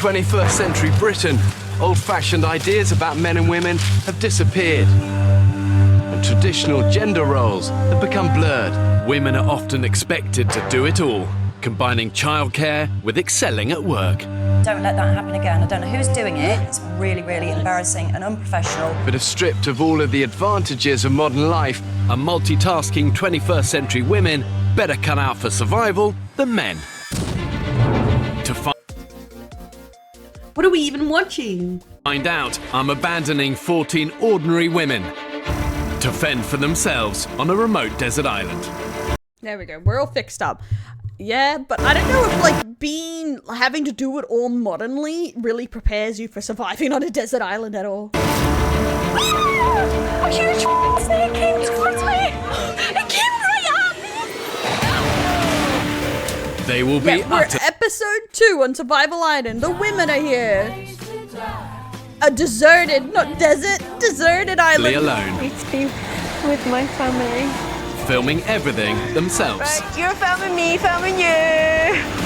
21st century Britain, old-fashioned ideas about men and women have disappeared. And traditional gender roles have become blurred. Women are often expected to do it all, combining childcare with excelling at work. Don't let that happen again. I don't know who's doing it. It's really, really embarrassing and unprofessional. But if stripped of all of the advantages of modern life, are multitasking 21st century women better cut out for survival than men. To What are we even watching? find out, I'm abandoning 14 ordinary women to fend for themselves on a remote desert island. There we go. We're all fixed up. Yeah, but I don't know if like having to do it all modernly really prepares you for surviving on a desert island at all. A huge snake came towards me. It came right at me. They will be Yeah, we're episode 2 on Survival Island. The women are here. A deserted, not desert, deserted island. alone, With my family. filming everything themselves. You're filming me, filming you.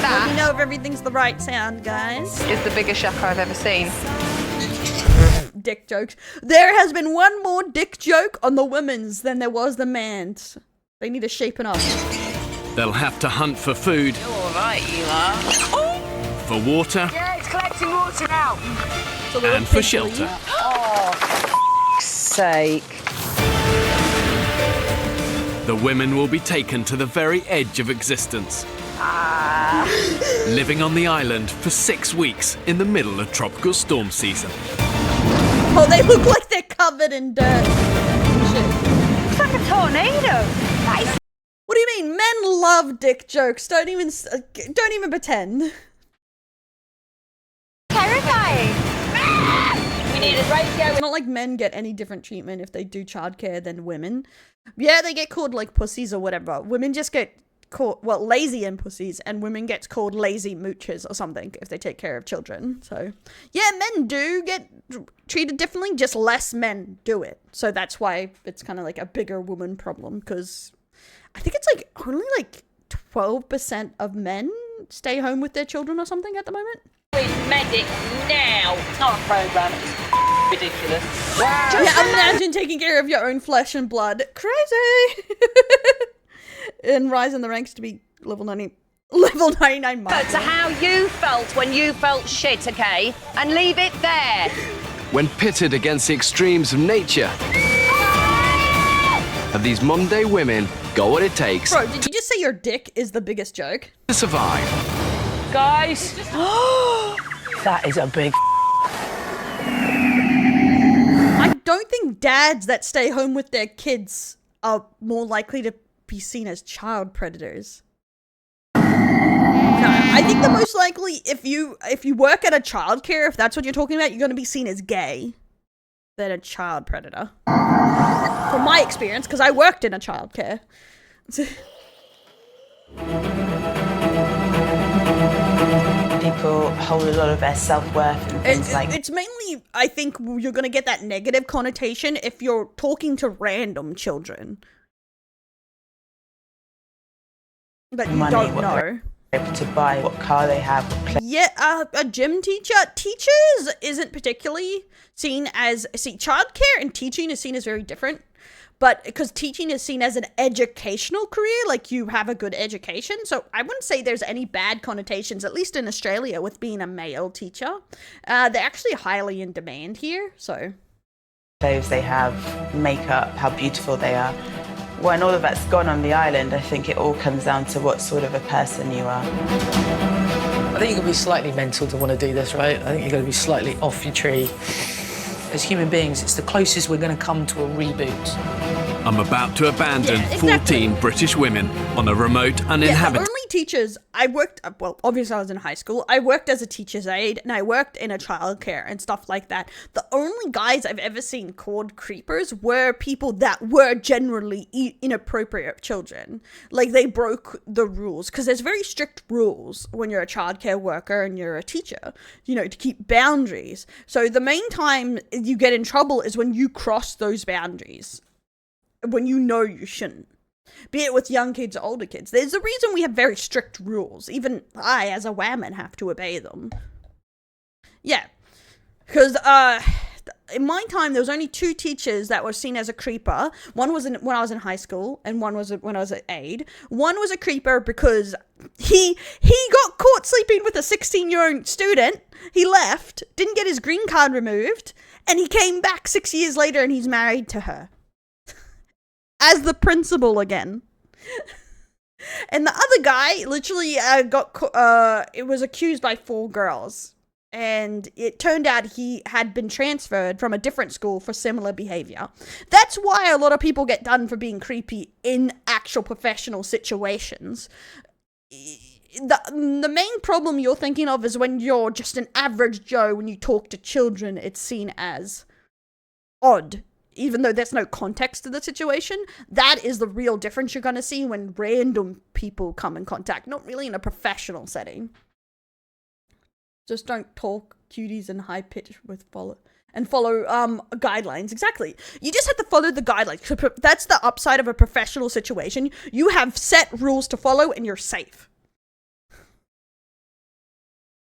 Let me know if everything's the right sound, guys. Is the biggest shocker I've ever seen. Dick jokes. There has been one more dick joke on the women's than there was the man's. They need to shapen up. They'll have to hunt for food, Alright, you are. for water, Yeah, it's collecting water now. So they're and for big shelter. Sake. The women will be taken to the very edge of existence. Living on the island for 6 weeks in the middle of tropical storm season. Oh, they look like they're covered in dirt. Shit. It's like a tornado. What do you mean? Men love dick jokes. Don't even pretend. Terrifying. We need a break going. It's not like men get any different treatment if they do childcare than women. Yeah, they get called like pussies or whatever. Women just get called, well, lazy and pussies, and women get called lazy moochers or something if they take care of children. So, yeah, men do get treated differently, just less men do it. So that's why it's kind of like a bigger woman problem, because I think it's like only like 12% of men stay home with their children or something at the moment. Medic now. It's not a program. It's ridiculous. Wow. Yeah, imagine taking care of your own flesh and blood. Crazy! And rise in the ranks to be level 99 But to how you felt when you felt shit, okay? And leave it there. When pitted against the extremes of nature, have these modern day women got what it takes Bro, did you just say your dick is the biggest joke? to survive? Guys. That is a big I don't think dads that stay home with their kids are more likely to be seen as child predators. No, I think the most likely, if you work at a childcare, if that's what you're talking about, you're going to be seen as gay than a child predator. From my experience, because I worked in a childcare. People hold a lot of their self-worth and things It's mainly, I think, you're going to get that negative connotation if you're talking to random children that you money, don't what know. they're able to buy, what car they have, what play. Yeah, a gym teacher. Teachers isn't particularly seen as... See, childcare and teaching is seen as very different. But because teaching is seen as an educational career, like you have a good education. So I wouldn't say there's any bad connotations, at least in Australia, with being a male teacher. They're actually highly in demand here, so... Clothes they have, makeup, how beautiful they are. When all of that's gone on the island, I think it all comes down to what sort of a person you are. I think you've got to be slightly mental to want to do this, right? I think you've got to be slightly off your tree. As human beings, it's the closest we're going to come to a reboot. I'm about to abandon Yeah, exactly. 14 British women on a remote, Yeah, the uninhabited... only teachers I worked, well, obviously I was in high school. I worked as a teacher's aide and I worked in a childcare and stuff like that. The only guys I've ever seen called creepers were people that were generally inappropriate children. Like they broke the rules because there's very strict rules when you're a childcare worker and you're a teacher, you know, to keep boundaries. So the main time you get in trouble is when you cross those boundaries, when you know you shouldn't. Be it with young kids or older kids. There's a reason we have very strict rules. Even I, as a woman, have to obey them. Yeah. Because in my time, there was only 2 teachers that were seen as a creeper. One was when I was in high school, and one was when I was at aide. One was a creeper because he got caught sleeping with a 16-year-old student. He left, didn't get his green card removed, and he came back 6 years later, and he's married to her. As the principal again. And the other guy literally it was accused by 4 girls. And it turned out he had been transferred from a different school for similar behavior. That's why a lot of people get done for being creepy in actual professional situations. The main problem you're thinking of is when you're just an average Joe, when you talk to children, it's seen as odd. Even though there's no context to the situation, that is the real difference you're going to see when random people come in contact, not really in a professional setting. Just don't talk cuties in high pitch with follow guidelines. Exactly. You just have to follow the guidelines. That's the upside of a professional situation. You have set rules to follow and you're safe.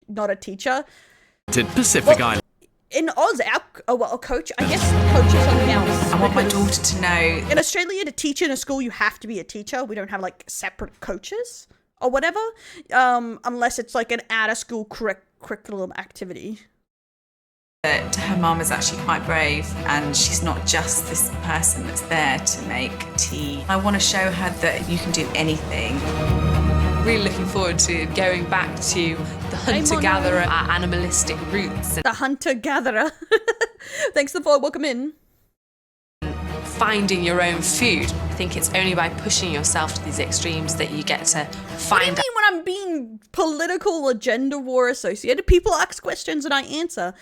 Not a teacher. Pacific Island. In Oz, a coach, I guess coach is something else. I want my daughter to know. In Australia, to teach in a school, you have to be a teacher. We don't have like separate coaches or whatever, unless it's like an out-of-school curriculum activity. Her mum is actually quite brave, and she's not just this person that's there to make tea. I want to show her that you can do anything. Really looking forward to going back to the hunter-gatherer, our animalistic roots. The hunter-gatherer. Thanks for the follow. Welcome in. Finding your own food. I think it's only by pushing yourself to these extremes that you get to find out. What do you mean when I'm being political or gender war associated? People ask questions and I answer.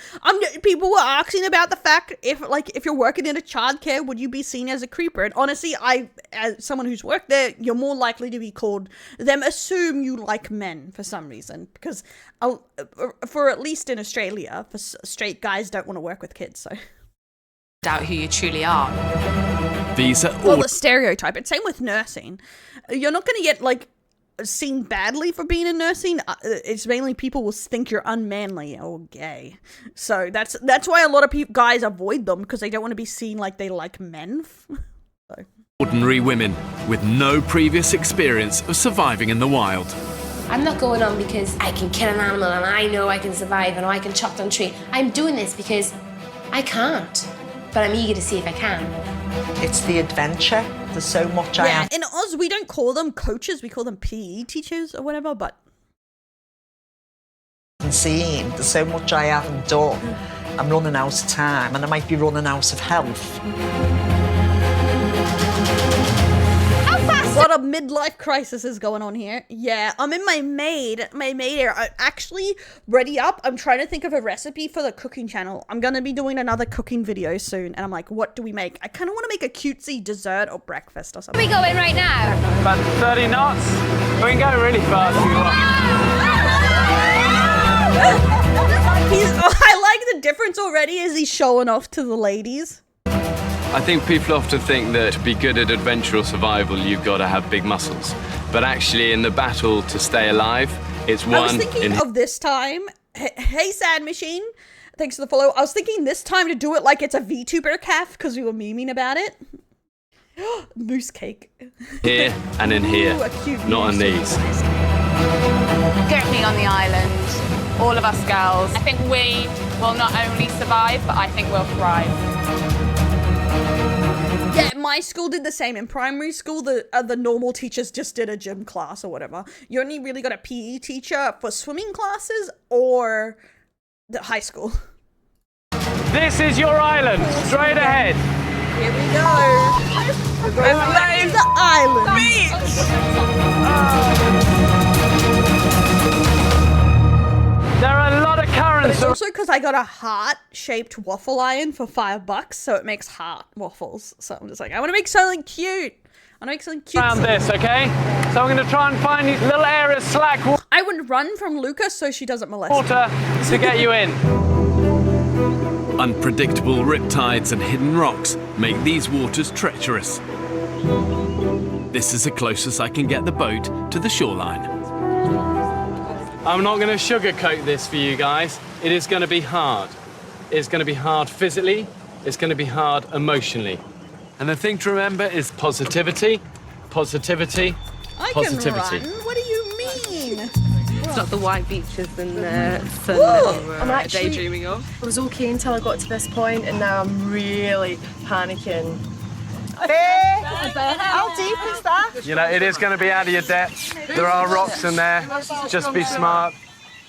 People were asking about the fact if you're working in a childcare, would you be seen as a creeper? And honestly, as someone who's worked there, you're more likely to be called. Them assume you like men for some reason, because for at least in Australia, for straight guys don't want to work with kids, so. Out who you truly are. These are all the stereotype. It's same with nursing. You're not going to get like seen badly for being in nursing. It's mainly people will think you're unmanly or gay. So that's why a lot of guys avoid them, because they don't want to be seen like they like men. So. Ordinary women with no previous experience of surviving in the wild. I'm not going on because I can kill an animal and I know I can survive and I can chop down a tree. I'm doing this because I can't. But I'm eager to see if I can. It's the adventure. There's so much I am. In Oz, we don't call them coaches. We call them PE teachers or whatever, but... Seeing, there's so much I haven't done. I'm running out of time, and I might be running out of health. A lot of midlife crisis is going on here. Yeah, I'm in my maid area. I'm actually ready up. I'm trying to think of a recipe for the cooking channel. I'm going to be doing another cooking video soon. And I'm like, what do we make? I kind of want to make a cutesy dessert or breakfast or something. Where are we going right now? About 30 knots. We can go really fast if you want. I like the difference already as he's showing off to the ladies. I think people often think that to be good at adventure or survival, you've got to have big muscles. But actually, in the battle to stay alive, it's one... I was thinking of this time... Hey, Sad Machine. Thanks for the follow. I was thinking this time to do it like it's a VTuber calf, because we were memeing about it. Moose cake. Here and in here, not on these. Get me on the island. All of us girls. I think we will not only survive, but I think we'll thrive. Yeah, my school did the same. In primary school, the normal teachers just did a gym class or whatever. You only really got a PE teacher for swimming classes or the high school. This is your island, straight ahead. Here we go. We're going back to the island. There are a lot of currents. But it's also because I got a heart-shaped waffle iron for $5, so it makes heart waffles. So I'm just like, I want to make something cute. I want to make something cute. Around this, okay? So I'm going to try and find these little areas slack water. I would run from Lucas so she doesn't molest water to get you in. Unpredictable riptides and hidden rocks make these waters treacherous. This is the closest I can get the boat to the shoreline. I'm not going to sugarcoat this for you guys. it is going to be hard. It's going to be hard physically, it's going to be hard emotionally. And the thing to remember is positivity, positivity, positivity. Can run. What do you mean? It's not the white beaches and the sun that we were daydreaming of. I was okay until I got to this point, and now I'm really panicking. How deep is that? You know, it is going to be out of your depth. There are rocks in there. Just be smart.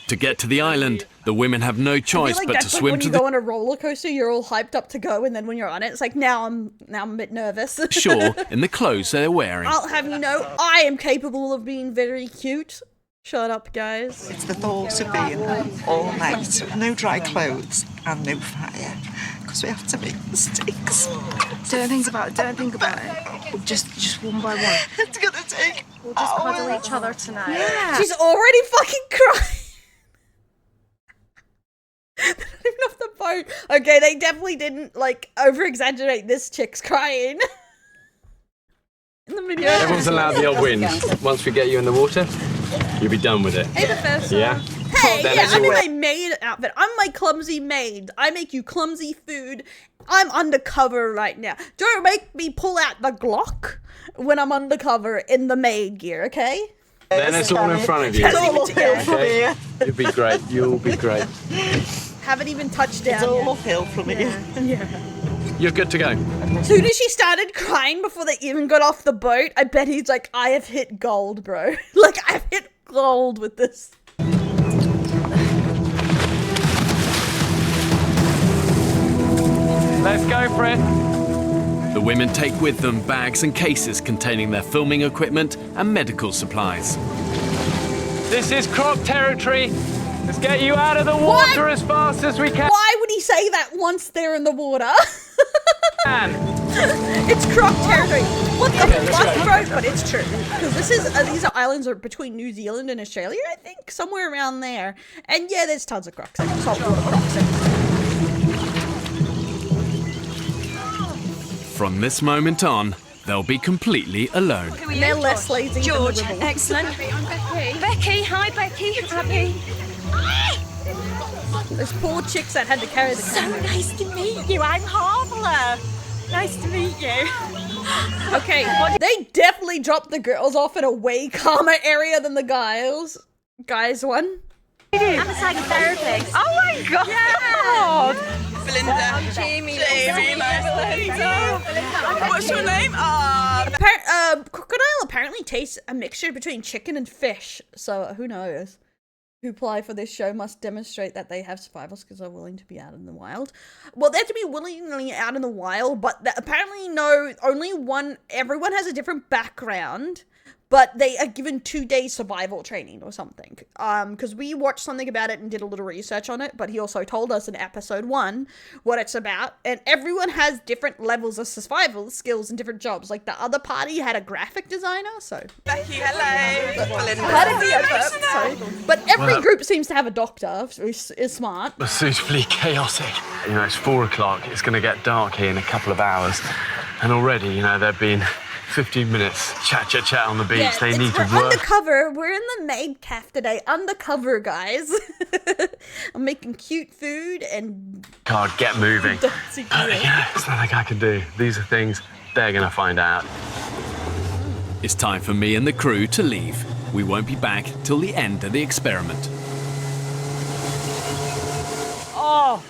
To get to the island, the women have no choice but to that's swim when to you the go on a roller coaster, you're all hyped up to go, and then when you're on it, it's like now I'm a bit nervous. shore in the clothes they're wearing. I'll have you know, I am capable of being very cute. Shut up, guys. It's the thought of being all night, no dry clothes and no fire, because we have to make mistakes. Don't think about it. Just one by one. It's gonna take We'll just cuddle each other tonight. Yeah. She's already fucking crying. They're not even off the boat. Okay, they definitely didn't, like, over-exaggerate this chick's crying. In the video. Everyone's allowed the odd win. Once we get you in the water, you'll be done with it. Hey, Professor. Yeah? Hey, Then yeah, it's I'm in your- my maid outfit. I'm my clumsy maid. I make you clumsy food. I'm undercover right now. Don't make me pull out the Glock when I'm undercover in the maid gear, okay? Then it's all in front of you. It's all uphill from Okay? You'll be great. You'll be great. Haven't even touched down It's all yet. uphill from here. Yeah. You're good to go. As soon as she started crying before they even got off the boat, I bet he's like, I have hit gold, bro. Like, I've hit gold with this. Let's go for it. The women take with them bags and cases containing their filming equipment and medical supplies. This is croc territory. Let's get you out of the water as fast as we can. Why would he say that once they're in the water? It's croc territory. What the fuck, bro? But it's true. Because these are islands are between New Zealand and Australia, I think. Somewhere around there. And yeah, there's tons of crocs. Saltwater crocs. From this moment on, they'll be completely alone. They're less lazy George, than the little excellent. I'm Becky. Becky, hi Becky. Happy. There's poor chicks that had to carry the So camera. nice to meet you. I'm Harvela. Nice to meet you. Okay, they definitely dropped the girls off in a way calmer area than the guys. Guys one. I'm a psychotherapist. Oh my god. Yeah. Belinda. Jamie. What's your name? Crocodile apparently tastes a mixture between chicken and fish, so who knows? Who apply for this show must demonstrate that they have survival skills, are willing to be out in the wild. Well, they have to be willingly out in the wild, but apparently no, everyone has a different background, but they are given 2 days survival training or something. Because we watched something about it and did a little research on it, but he also told us in episode 1 what it's about, and everyone has different levels of survival skills and different jobs. Like the other party had a graphic designer, so. Becky, hello. Belinda. How did the advert? Sorry. But every group seems to have a doctor, who is smart. We're suitably chaotic. You know, it's 4 o'clock. It's going to get dark here in a couple of hours. And already, you know, there've been 15 minutes chat on the beach. Yeah, They need to we're work. undercover. We're in the maid caf today. Undercover, guys. I'm making cute food and God, get moving. dancing. But, you know, it's nothing I can do. These are things they're going to find out. It's time for me and the crew to leave. We won't be back till the end of the experiment. Oh,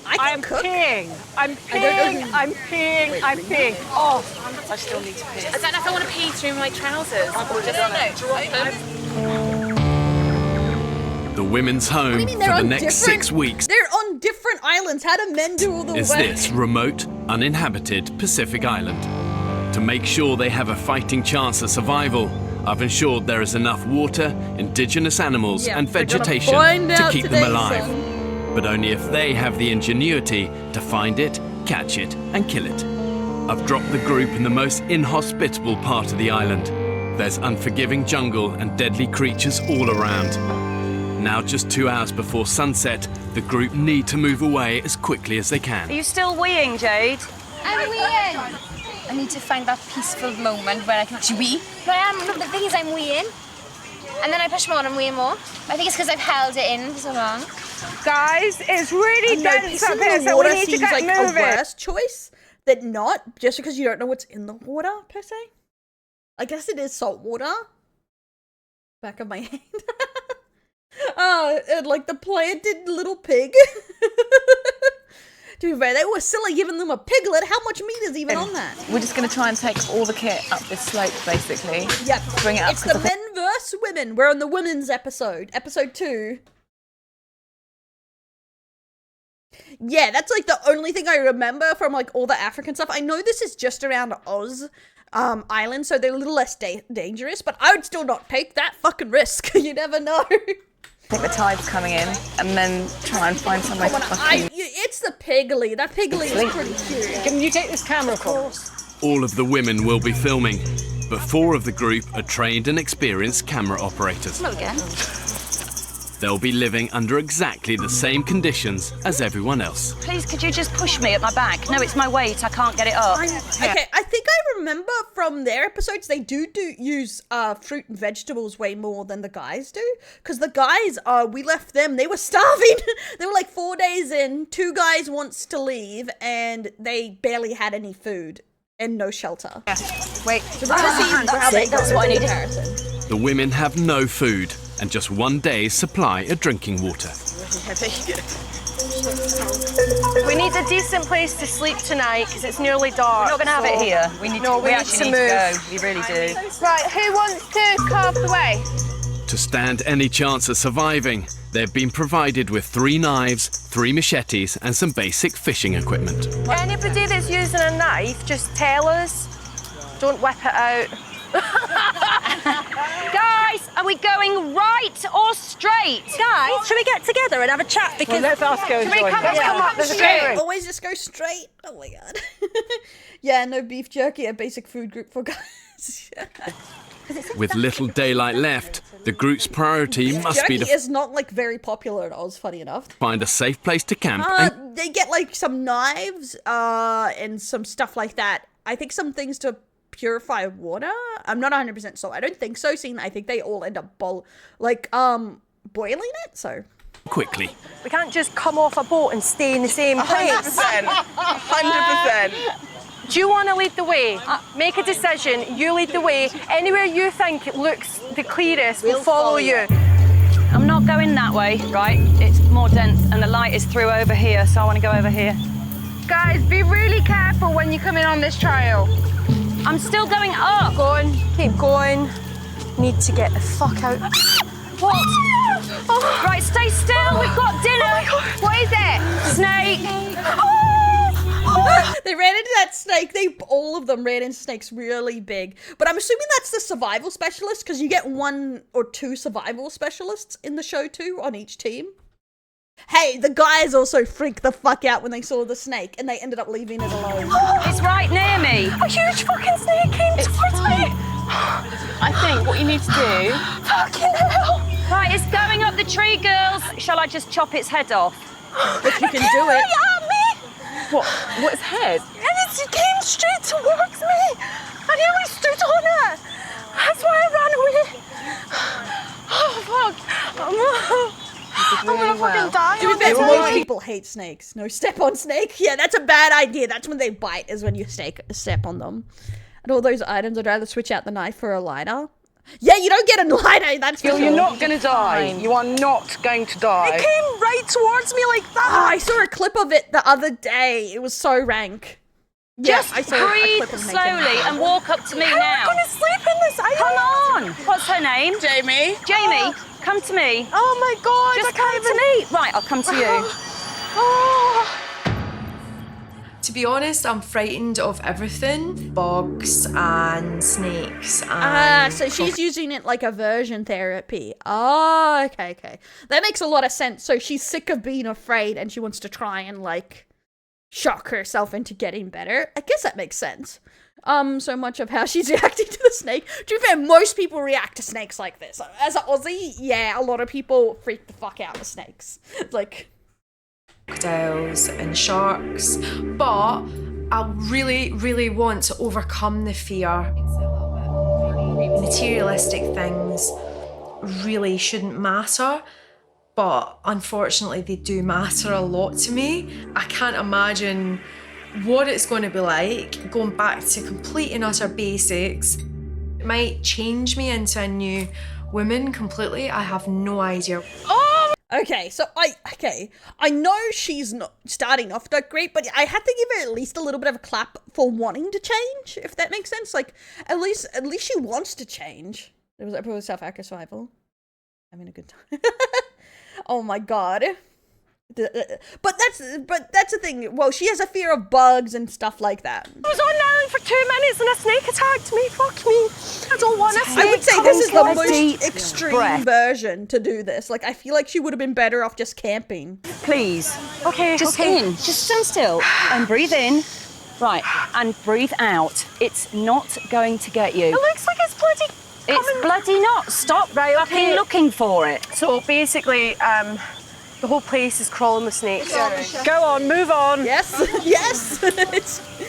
I'm peeing. I'm peeing. Oh, I still need to pee. I don't know if I want to pee through my trousers. The women's home They're for the on next different- 6 weeks They're on different islands. How do men do all the is work? this remote, uninhabited Pacific island. To make sure they have a fighting chance of survival, I've ensured there is enough water, indigenous animals Yeah, and we're gonna vegetation find to out keep today, them alive. son. But only if they have the ingenuity to find it, catch it and kill it. I've dropped the group in the most inhospitable part of the island. There's unforgiving jungle and deadly creatures all around. Now just 2 hours before sunset, the group need to move away as quickly as they Are can. you still weeing, Jade? I'm weeing. I need to find that peaceful moment where I can actually wee. But the thing is I'm weeing. And then I push more and wee more. I think it's because I've held it in for so long. Guys, it's really dense up here, so we water need to seems get like moving. a worse choice than not, just because you don't know what's in the water per se. I guess it is salt water. Back of my hand. And like the planted little pig. To be fair, they were silly giving them a piglet. How much meat is even on that? We're just going to try and take all the kit up this slope, basically. Yep. Bring it up. It's the men versus women. We're on the women's episode. Episode 2. Yeah, that's like the only thing I remember from like all the African stuff. I know this is just around Oz Island, so they're a little less dangerous, but I would still not take that fucking risk. You never know. I think the tide's coming in, and then try and find somewhere to fucking... It's the piggly. That piggly is pretty cute. Can you take this camera, of course? All of the women will be filming, but 4 of the group are trained and experienced camera operators. Hello again. They'll be living under exactly the same conditions as everyone else. Please, could you just push me at my back? No, it's my weight. I can't get it up. Okay, I think I remember from their episodes they do use fruit and vegetables way more than the guys do. Because the guys, we left them, they were starving. They were like 4 days in, 2 guys wants to leave, and they barely had any food and no shelter. Yeah. Wait, so that's what I needed. The women have no food and just 1 day's supply of drinking water. We need a decent place to sleep tonight because it's nearly dark. We're not going to have it here. We need to move. We really do. Right, who wants to carve the way? To stand any chance of surviving, they've been provided with 3 knives, 3 machetes, and some basic fishing equipment. Anybody that's using a knife, just tell us. Don't whip it out. Guys, are we going right or straight? Guys, should we get together and have a chat? Because let's ask her. Come up straight. Always just go straight. Oh my god. Yeah, no beef jerky, a basic food group for guys. With little daylight left, the group's priority must be to is not like very popular at Oz, funny enough. find a safe place to camp and They get like some knives and some stuff like that. I think some things to purify water. I'm not 100% sure. I don't think so. Seeing I think they all end up boiling it. So quickly. We can't just come off a boat and stay in the same place. 100%. 100%. Do you want to lead the way? Make a decision. You lead the way. Anywhere you think it looks the clearest, we'll follow you. I'm not going that way, right? It's more dense and the light is through over here, so I want to go over here. Guys, be really careful when you come in on this trail. I'm still going up. Keep going. Keep going. Need to get the fuck out. What? Oh. Right, stay still. We've got dinner. Oh, what is it? Snake. They ran into that snake. All of them ran into snakes really big. But I'm assuming that's the survival specialist because you get 1 or 2 survival specialists in the show too on each team. Hey, the guys also freaked the fuck out when they saw the snake and they ended up leaving it alone. It's right near me. A huge fucking snake came towards me. I think what you need to do... Fucking hell. Right, it's going up the tree, girls. Shall I just chop its head off? If you can do it. What? What's head? And it came straight towards me. I nearly stood on it. That's why I ran away. Oh, fuck. I'm gonna fucking die. To be fair, most people hate snakes. No, step on snake. Yeah, that's a bad idea. That's when they bite, is when you step on them. And all those items, I'd rather switch out the knife for a lighter. Yeah, you don't get a lighter, that's for sure. You're not going to die. You are not going to die. It came right towards me like that. Oh, I saw a clip of it the other day. It was so rank. Just breathe slowly and walk up to me now. I'm gonna sleep in this island. Come on. What's her name? Jamie. Jamie, come to me. Oh my god. Just come to me. Right, I'll come to you. Oh. To be honest, I'm frightened of everything. Bugs and snakes and... so she's using it like aversion therapy. Oh, okay. That makes a lot of sense. So she's sick of being afraid and she wants to try and like shock herself into getting better. I guess that makes sense. So much of how she's reacting to the snake. To be fair, most people react to snakes like this. As an Aussie, yeah, a lot of people freak the fuck out with snakes. It's like... crocodiles and sharks, but I really, really want to overcome the fear. Materialistic things really shouldn't matter. but unfortunately they do matter a lot to me. I can't imagine what it's going to be like going back to complete and utter basics. It might change me into a new woman completely. I have no idea. Oh! Okay, so I know she's not starting off that great, but I had to give her at least a little bit of a clap for wanting to change, if that makes sense. Like, at least she wants to change. It was probably self-hacker survival. Having a good time. Oh my god. But that's the thing. Well, she has a fear of bugs and stuff like that. I was on an island for 2 minutes and a snake attacked me. Fuck me. I don't want a snake. I would say this is the most extreme version to do this. Like, I feel like she would have been better off just camping. Please. Okay, Just okay. in. Just stand still and breathe in. Right, and breathe out. It's not going to get you. It looks like it's bloody. It's bloody not. Stop fucking looking for it. So basically, the whole place is crawling with snakes. Go on, move on. Yes, yes.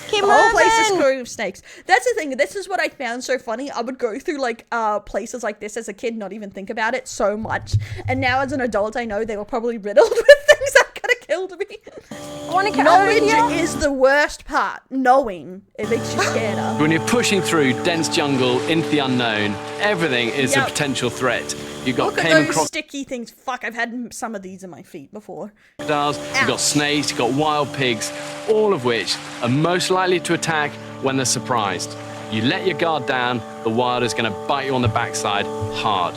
Keep the whole place is moving. crawling with snakes. That's the thing. This is what I found so funny. I would go through like places like this as a kid, not even think about it so much. And now as an adult, I know they were probably riddled with things that could have killed me. I want to get out of here. Knowledge is the worst part. Knowing it makes you scared. When you're pushing through dense jungle into the unknown, everything is a potential threat. You got Look at cayman those sticky things. Fuck, I've had some of these in my feet before. crocodiles, you've got snakes, you've got wild pigs, all of which are most likely to attack when they're surprised. You let your guard down, the wild is going to bite you on the backside hard.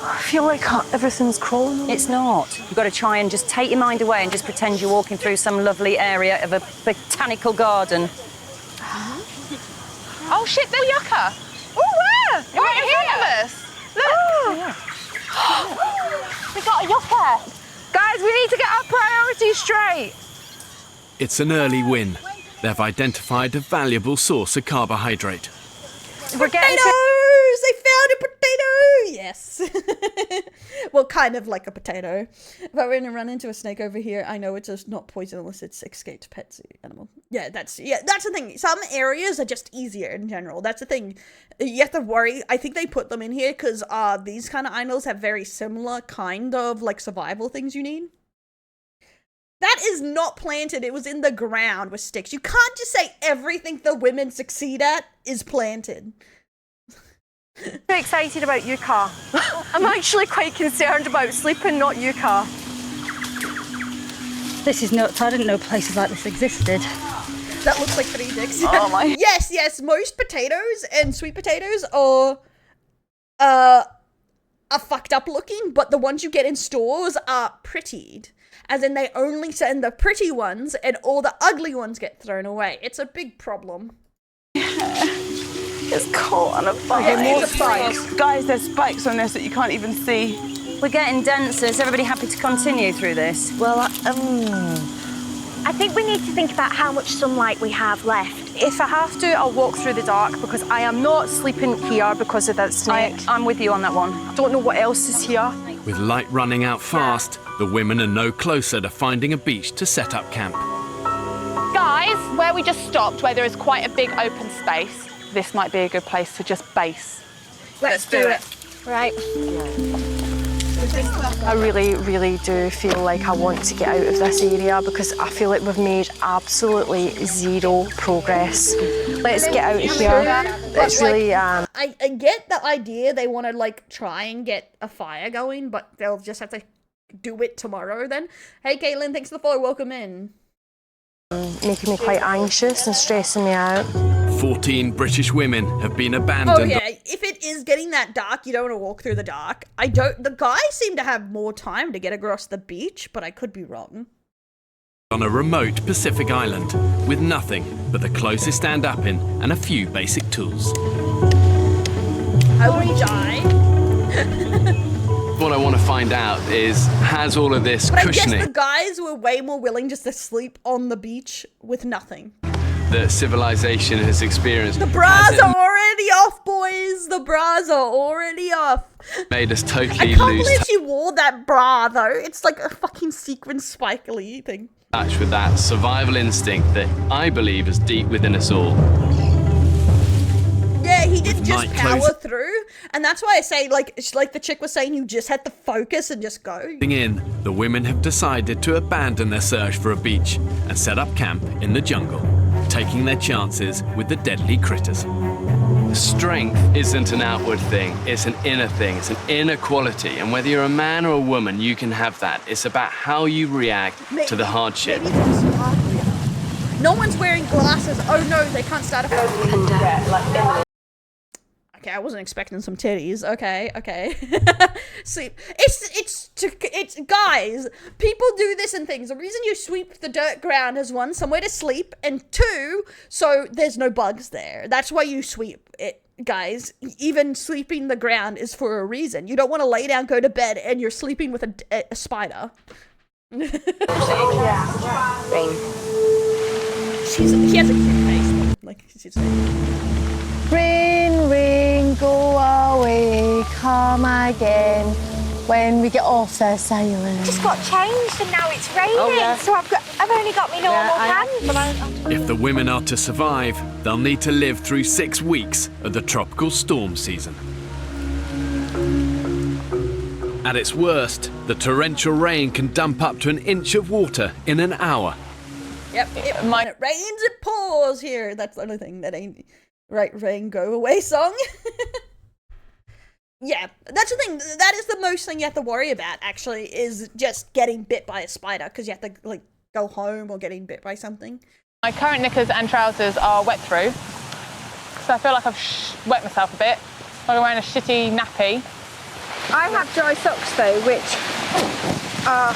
I feel like everything's crawling. It's not. You've got to try and just take your mind away and just pretend you're walking through some lovely area of a botanical garden. Oh shit, they're yucca. Oh, where? Right in front of us. Look. We got a yucca. Guys, we need to get our priorities straight. It's an early win. They've identified a valuable source of carbohydrate. We're getting Potatoes! They found a potato! Yes. Well, kind of like a potato. If I were to run into a snake over here, I know it's just not poisonous, it's escaped pet zoo animal. Yeah, that's the thing. Some areas are just easier in general. That's the thing. You have to worry. I think they put them in here because these kind of islands have very similar kind of like survival things you need. That is not planted. It was in the ground with sticks. You can't just say everything the women succeed at is planted. I'm excited about yucca. I'm actually quite concerned about sleeping, not yucca. This is nuts. I didn't know places like this existed. That looks like 3 dicks. Oh my. Yes. Most potatoes and sweet potatoes are fucked up looking, but the ones you get in stores are prettied. As in, they only send the pretty ones, and all the ugly ones get thrown away. It's a big problem. It's caught on a bike. Okay, more spikes. Guys, there's spikes on this that you can't even see. We're getting denser. Is everybody happy to continue through this? Well, I think we need to think about how much sunlight we have left. If I have to, I'll walk through the dark because I am not sleeping here because of that snake. I'm with you on that one. I don't know what else is here. With light running out fast, the women are no closer to finding a beach to set up camp. Guys, where we just stopped, where there is quite a big open space, this might be a good place to just base. Let's do it. Right. I really, really do feel like I want to get out of this area because I feel like we've made absolutely zero progress. Let's get out of here. It's really, I get the idea they want to, like, try and get a fire going, but they'll just have to do it tomorrow then. Hey, Caitlin, thanks for the follow. Welcome in. making me quite anxious and stressing me out. 14 British women have been abandoned. Oh yeah, if it is getting that dark, you don't want to walk through the dark. The guys seem to have more time to get across the beach, but I could be wrong. On a remote Pacific island with nothing but the closest stand-up-in and a few basic tools. I would die. What I want to find out is, has all of this But I cushioning guess the guys were way more willing just to sleep on the beach with nothing. that civilization has experienced The bras are already off, boys. The bras are already off. made us I totally can't lose believe she wore that bra though. It's like a fucking sequin spikily thing. touch with that survival instinct that I believe is deep within us all. Yeah, Yeah, he didn't just night power closing through, and that's why I say, like, it's like the chick was saying, you just had to focus and just go. in, the women have decided to abandon their search for a beach and set up camp in the jungle, taking their chances with the deadly critters. Strength isn't an outward thing, it's an inner thing, it's an inner quality. And whether you're a man or a woman, you can have that. It's about how you react to the hardship. No one's wearing glasses. Oh no, they can't start a fire. Okay, I wasn't expecting some titties. Okay. See, it's guys. People do this and things. The reason you sweep the dirt ground is one, somewhere to sleep, and two, so there's no bugs there. That's why you sweep it, guys. Even sweeping the ground is for a reason. You don't want to lay down, go to bed, and you're sleeping with a spider. Rain. He has a cute face. Like she's Rain, rain, go away, come again. When we get off this island. Just got changed and now it's raining. So I've only got my normal pants. If the women are to survive, they'll need to live through 6 weeks of the tropical storm season. At its worst, the torrential rain can dump up to an inch of water in an hour. Yep, when it rains, it pours here. That's the only thing that ain't right. Rain, go away song. Yeah, that's the thing. That is the most thing you have to worry about, actually, is just getting bit by a spider, because you have to, like, go home or getting bit by something. My current knickers and trousers are wet through, so I feel like I've wet myself a bit. I'm wearing a shitty nappy. I have dry socks though, which are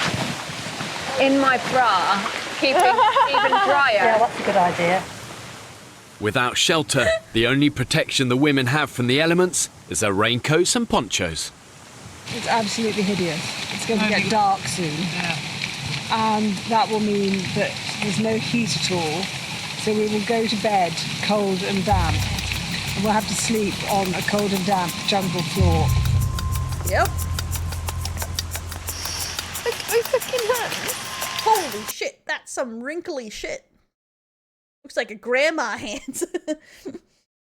in my bra, keeping even drier. Yeah, that's a good idea. Without shelter, the only protection the women have from the elements is their raincoats and ponchos. It's absolutely hideous. It's going to get dark soon. And that will mean that there's no heat at all. So we will go to bed cold and damp. And we'll have to sleep on a cold and damp jungle floor. Yep. Look at my fucking hands. Holy shit, that's some wrinkly shit. Looks like a grandma hands.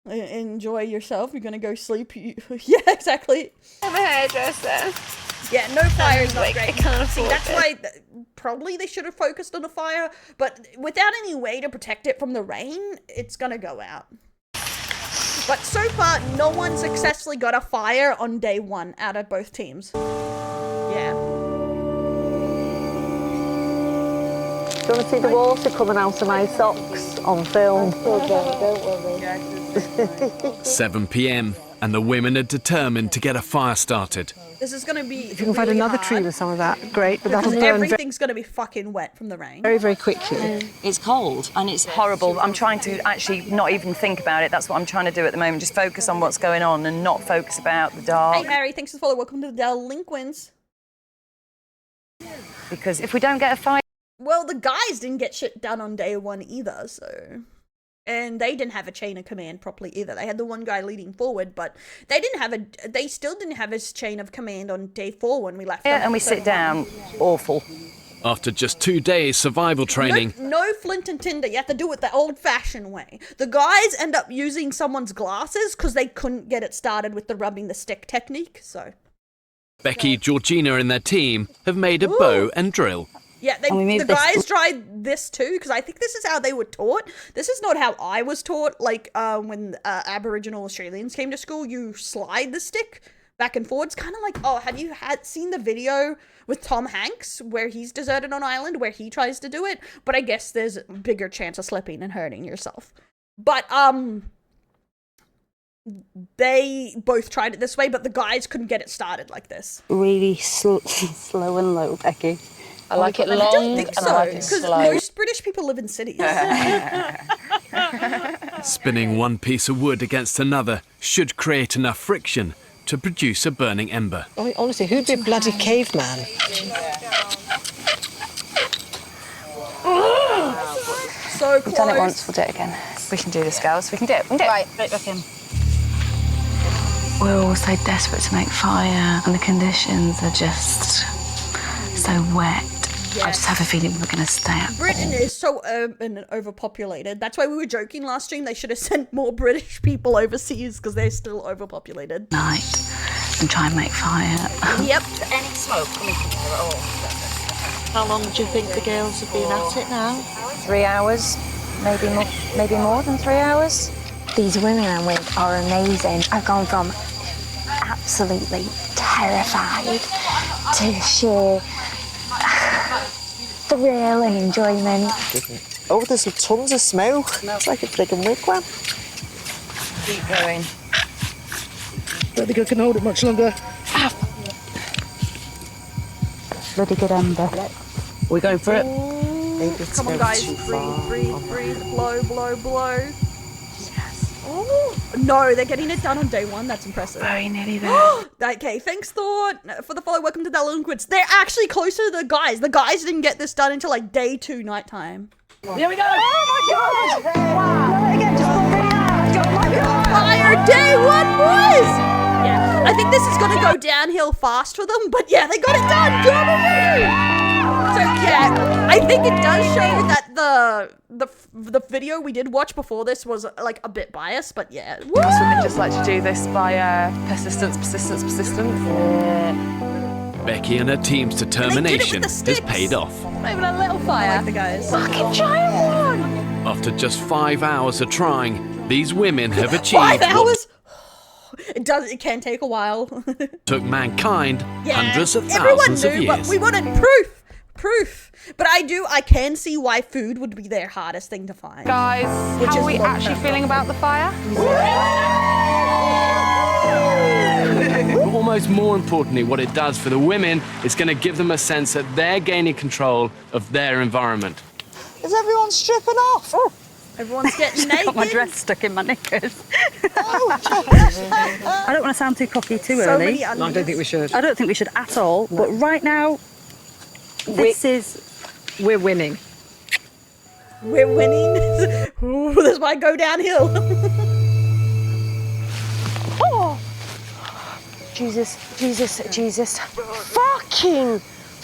Enjoy yourself. You're gonna go sleep. Yeah, exactly. I'm a hairdresser. Yeah, no fire is not like, great. I can't See, afford that's it. why probably they should have focused on a fire, but without any way to protect it from the rain, it's gonna go out. But so far, no one successfully got a fire on day one out of both teams. Yeah. Do you want to see the water coming out of my socks on film? Don't worry. 7 p.m. and the women are determined to get a fire started. This is gonna be If you can find another tree with some of that, great. But that'll because burn everything's gonna be fucking wet from the rain. very, very quickly. It's cold and it's horrible. I'm trying to actually not even think about it. That's what I'm trying to do at the moment. Just focus on what's going on and not focus about the dark. Hey Harry, thanks for the follow. Welcome to the Delinquents. Because if we don't get a fire... Well, the guys didn't get shit done on day one either, so... And they didn't have a chain of command properly either. They had the one guy leading forward, but they still didn't have his chain of command on day 4 when we left. Yeah, and we sit down. Awful. After just 2 days survival training, No flint and tinder. You have to do it the old-fashioned way. The guys end up using someone's glasses because they couldn't get it started with the rubbing the stick technique, so... Becky, Georgina and their team have made a bow and drill. Yeah, the guys tried this too, because I think this is how they were taught. This is not how I was taught, like when Aboriginal Australians came to school, you slide the stick back and forwards, kind of like, oh, have you seen the video with Tom Hanks where he's deserted on island, where he tries to do it? But I guess there's a bigger chance of slipping and hurting yourself. But, they both tried it this way, but the guys couldn't get it started like this. Really slow and low, Becky. I like it long I don't think and so, I like it because slow. most British people live in cities. Spinning one piece of wood against another should create enough friction to produce a burning ember. I mean, honestly, who'd be a bloody caveman? So close. We've done it once, we'll do it again. We can do this, girls. We can do it. We can do it. Right back in. We're all so desperate to make fire, and the conditions are just so wet I just have a feeling we're going to stay up. Britain is so urban and overpopulated. That's why we were joking last stream. They should have sent more British people overseas because they're still overpopulated. Night and try and make fire. Yep. Any smoke coming from here at all? How long do you think the girls have been at it now? 3 hours, maybe more than 3 hours. These women I'm with are amazing. I've gone from absolutely terrified to sheer thrill and enjoyment. Oh, there's tons of smoke. Smells like a friggin' wigwam. Keep going. Don't think I can hold it much longer. Bloody good ember. We're going for it. Come on, guys. Breathe. Blow. Yes. Oh, no, they're getting it done on day 1. That's impressive. Very nearly there. Okay, thanks, Thor, for the follow. Welcome to Delinquents. They're actually closer to the guys. The guys didn't get this done until like day 2 nighttime. Here we go. Oh my god! Wow. Fire day 1, boys! Yeah, I think this is gonna go downhill fast for them, but yeah, they got it done. Good on you! So yeah, I think it does show that the video we did watch before this was like a bit biased, but yeah. Us women just like to do this by persistence. Becky and her team's determination has paid off. Not even a little fire. I like the guys. Fucking giant one! After just 5 hours of trying, these women have achieved 5 what hours? It can take a while. took mankind hundreds of Everyone thousands of knew, years. but we wanted proof. But I can see why food would be their hardest thing to find. Guys, how are we actually feeling about the fire? But almost more importantly, what it does for the women is going to give them a sense that they're gaining control of their environment. Is everyone stripping off? Oh. Everyone's getting naked. Got my dress stuck in my knickers. I don't want to sound too cocky too So early. many undies. No, I don't think we should. I don't think we should at all. But right now, we're winning. We're winning. Ooh, this might go downhill. Oh! Jesus.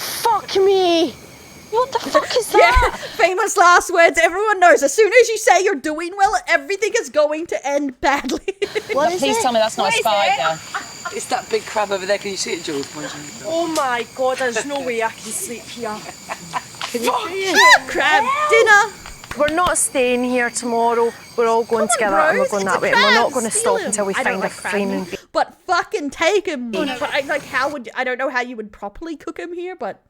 Fuck me! What the fuck is that? Yeah, famous last words. Everyone knows. As soon as you say you're doing well, everything is going to end badly. Please tell me that's not a spider. It's that big crab over there. Can you see it, Jules? Oh my god, there's no way I can sleep here. Can you see it? Crab dinner. We're not staying here tomorrow. We're all going together and we're going that way. And we're not going to stop until we find a flaming beast. But fucking take him. But I don't know how you would properly cook him here, but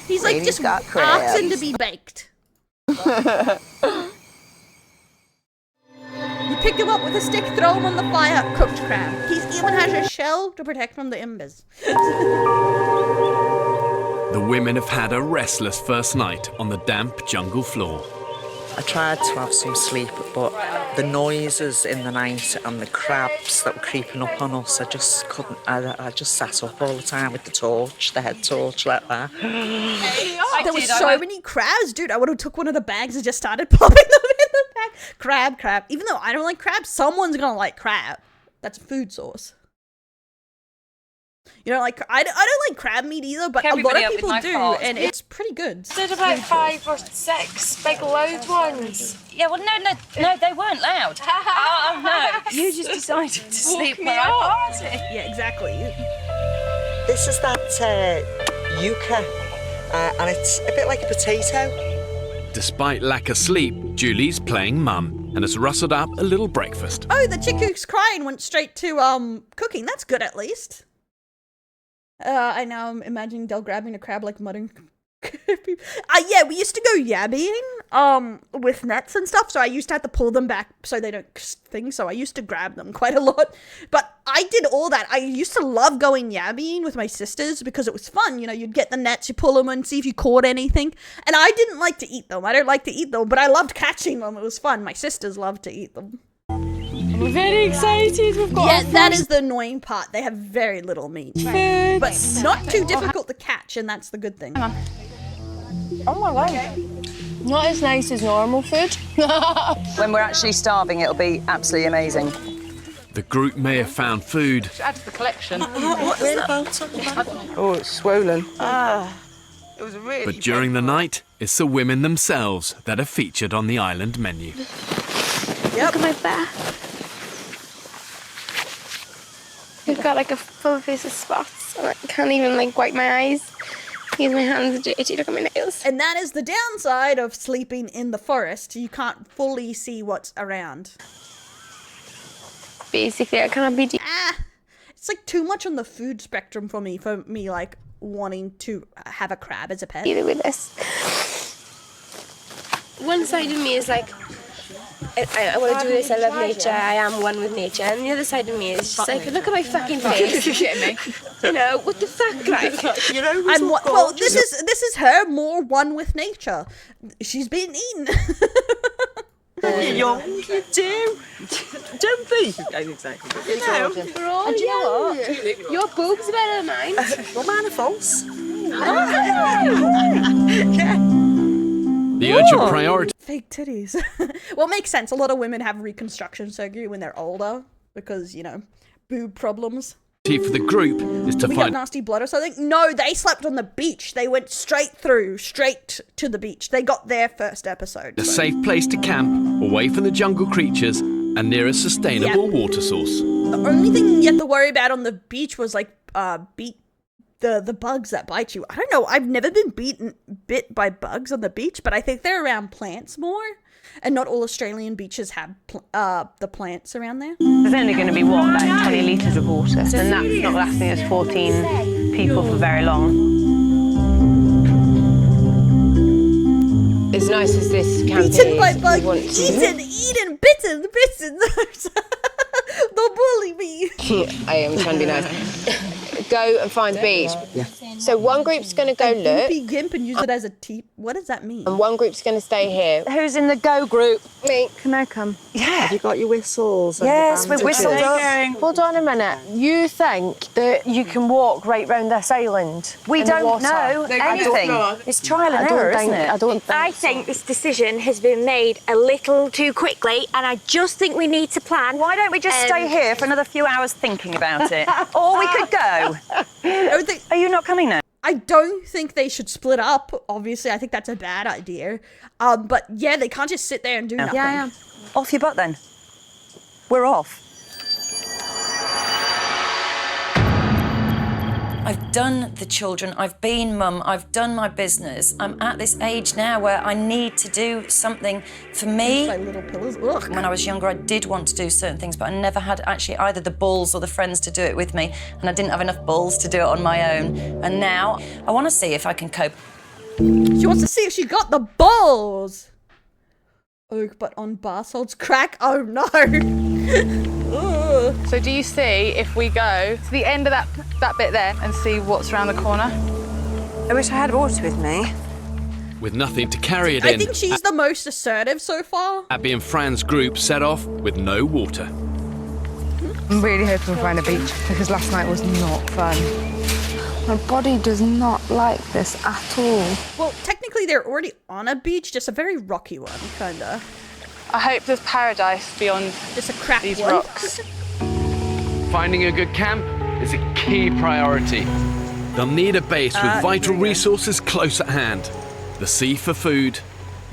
he's like just asking to be baked. You pick him up with a stick, throw him on the fire, cooked crab. He even has a shell to protect from the embers. The women have had a restless first night on the damp jungle floor. I tried to have some sleep, but the noises in the night and the crabs that were creeping up on us, I just couldn't. I just sat up all the time with the torch, the head torch like that. There were so many crabs, dude. I would have took one of the bags and just started popping them in the bag. Crab. Even though I don't like crab, someone's gonna like crab. That's a food source. You know, like I don't like crab meat either, but a lot of people do, and it's pretty good. There's about 5 or 6 big loud ones. Yeah, well, no, they weren't loud. Oh, no. You just decided to sleep where I party. Yeah, exactly. This is that yucca, and it's a bit like a potato. Despite lack of sleep, Julie's playing mum and has rustled up a little breakfast. Oh, the chick who's crying went straight to cooking. That's good, at least. I now am imagining Del grabbing a crab like muttering. Yeah, we used to go yabbing with nets and stuff, so I used to have to pull them back so they don't thing, so I used to grab them quite a lot. But I did all that. I used to love going yabbing with my sisters because it was fun. You know, you'd get the nets, you pull them and see if you caught anything. And I didn't like to eat them. I don't like to eat them, but I loved catching them. It was fun. My sisters loved to eat them. We're very excited. We've got that is the annoying part. They have very little meat. Food. But not too difficult to catch, and that's the good thing. Oh my god. Not as nice as normal food. When we're actually starving, it'll be absolutely amazing. The group may have found food. Add to the collection. Whereabouts on the back? Oh, it's swollen. It was really But during the night, it's the women themselves that are featured on the island menu. Look at my back. I've got like a full face of spots, and I can't even like wipe my eyes. Because my hands are dirty. Look at my nails. And that is the downside of sleeping in the forest. You can't fully see what's around. Basically, I can't be. It's like too much on the food spectrum for me like wanting to have a crab as a pet. Either with this. One side of me is like, I want to do this, I love nature, I am one with nature. And the other side of me is just like, look at my fucking face. You're shitting me. You know, what the fuck, like? You know, well, this is her more one with nature. She's being eaten. You're young, you do. Don't be. Exactly. You know, we're all and you know what? Your boobs are better than mine. Well, mine are false. The urgent priority. Fake titties. Well, it makes sense. A lot of women have reconstruction surgery when they're older because, you know, boob problems. For the group is to We got find nasty blood or something? No, they slept on the beach. They went straight to the beach. They got their first episode. a safe place to camp, away from the jungle creatures, and near a sustainable water source. The only thing you have to worry about on the beach was like the bugs that bite you. I don't know. I've never been bit by bugs on the beach, but I think they're around plants more. And not all Australian beaches have the plants around there. There's only going to be, what, about 20 litres of water, and that's not lasting us 14 people for very long. As nice as this camp Beaten by is, bugs, eaten, bitten. Don't bully me. I am trying to be nice. Go and find the beach. Yeah. So one group's going to go look. Gimpy gimp and use it as a tee. What does that mean? And one group's going to stay here. Who's in the go group? Me. Can I come? Yeah. Have you got your whistles? Yes, we're whistling. Hold on a minute. You think that You can walk right round this island. We In the don't water. know No, anything. It's trial and error, isn't it? I think this decision has been made a little too quickly, and I just think we need to plan. Why don't we just stay here for another few hours thinking about it? Or we could go. Are you not coming now? I don't think they should split up. Obviously, I think that's a bad idea. But yeah, they can't just sit there and do nothing. Yeah. Off your butt then. We're off. I've done the children, I've been mum, I've done my business. I'm at this age now where I need to do something for me. Like little pillows. Ugh. When I was younger, I did want to do certain things, but I never had actually either the balls or the friends to do it with me, and I didn't have enough balls to do it on my own. And now, I want to see if I can cope. She wants to see if she got the balls. Oh, but on bar salts crack? Oh no. So do you see if we go to the end of that bit there and see what's around the corner? I wish I had water with me. With nothing to carry it I in, think she's the most assertive so far. Abby and Fran's group set off with no water. I'm really hoping we'll find a beach because last night was not fun. My body does not like this at all. Well, technically they're already on a beach, just a very rocky one, kinda. I hope there's paradise beyond just a crap these one. rocks. Finding a good camp is a key priority. They'll need a base with vital resources close at hand. The sea for food,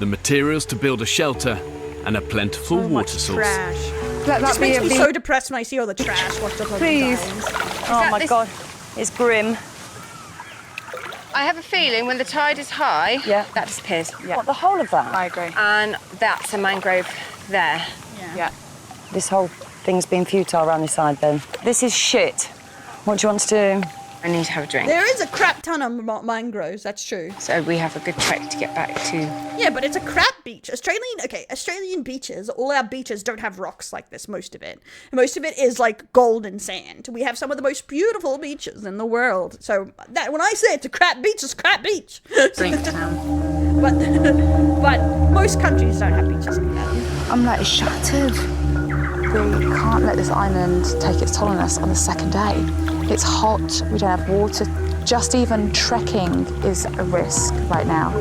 the materials to build a shelter, and a plentiful water source. Trash. Let It that just be makes a me beach. so depressed when I see all the trash washed up on the Please. signs. Oh my God, it's grim. I have a feeling when the tide is high, that disappears. Yeah. What, the whole of that? I agree. And that's a mangrove there. Yeah. This whole thing's been futile around this side then. This is shit. What do you want to do? I need to have a drink. There is a crap ton of mangroves, that's true. So we have a good trek to get back to. Yeah, but it's a crap beach. Australian beaches, all our beaches don't have rocks like this, most of it. Most of it is like golden sand. We have some of the most beautiful beaches in the world. So that when I say it's a crap beach, it's a crap beach. but most countries don't have beaches like that. I'm like shattered. We can't let this island take its toll on us on the second day. It's hot, we don't have water. Just even trekking is a risk right now.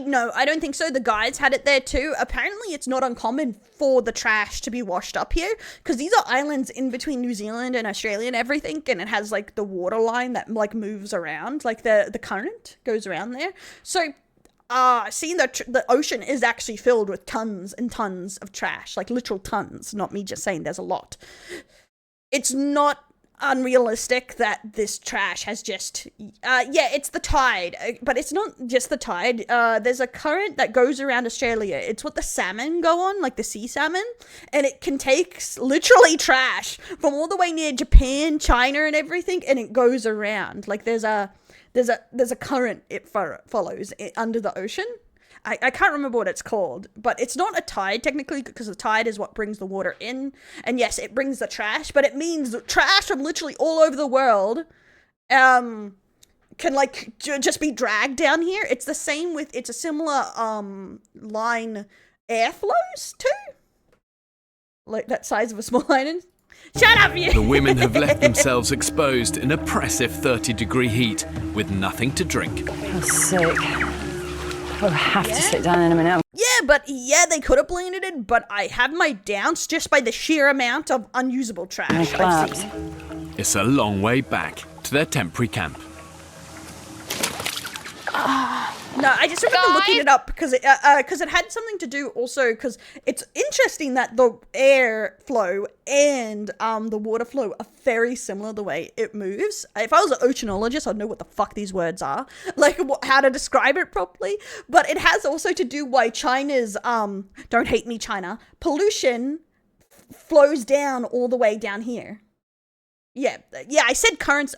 No, I don't think so. The guys had it there too. Apparently, it's not uncommon for the trash to be washed up here because these are islands in between New Zealand and Australia and everything, and it has like the water line that like moves around, like the current goes around there. So, seeing the ocean is actually filled with tons and tons of trash, like literal tons. Not me just saying there's a lot. It's not unrealistic that this trash has just it's the tide, but it's not just the tide. There's a current that goes around Australia. It's what the salmon go on, like the sea salmon, and it can take literally trash from all the way near Japan, China and everything, and it goes around. Like there's a current it follows under the ocean. I can't remember what it's called, but it's not a tide technically because the tide is what brings the water in. And yes, it brings the trash, but it means trash from literally all over the world can like just be dragged down here. It's the same with, it's a similar line air flows too. Like that size of a small island. Shut up, you! The women have left themselves exposed in oppressive 30-degree heat with nothing to drink. I'm sick. I'll have to sit down in a minute. Yeah, they could have blended it, but I have my downs just by the sheer amount of unusable trash I've seen. It's a long way back to their temporary camp. No, I just remember looking it up because it had something to do also because it's interesting that the air flow and the water flow are very similar the way it moves. If I was an oceanologist, I'd know what the fuck these words are, like how to describe it properly. But it has also to do why China's don't hate me, China, pollution flows down all the way down here. Yeah, I said currents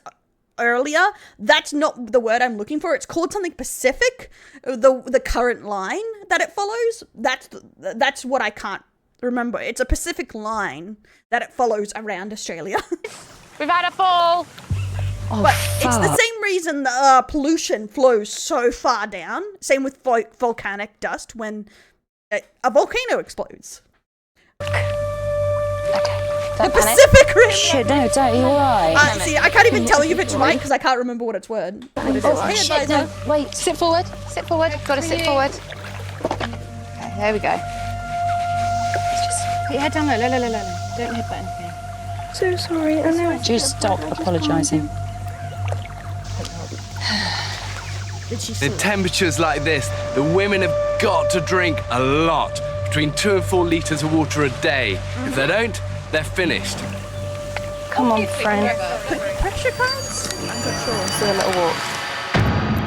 earlier. That's not the word I'm looking for. It's called something Pacific, the current line that it follows. That's what I can't remember. It's a Pacific line that it follows around Australia. We've had a fall. But it's the same reason the pollution flows so far down. Same with volcanic dust when a volcano explodes. The Pacific Rim. Shit, no, don't you alright? See, I can't even tell you if it's right because I can't remember what it is. Oh, shit, no, wait. Sit forward. Sit forward. Gotta sit forward. Okay, there we go. Just put your head down low. Don't headbutt anything. So sorry, I know. Just stop apologising. In temperatures like this, the women have got to drink a lot, between 2 and 4 litres of water a day. If they don't, they're finished. Come on, friend. Pressure pads? I'm not sure. Let's do a little walk.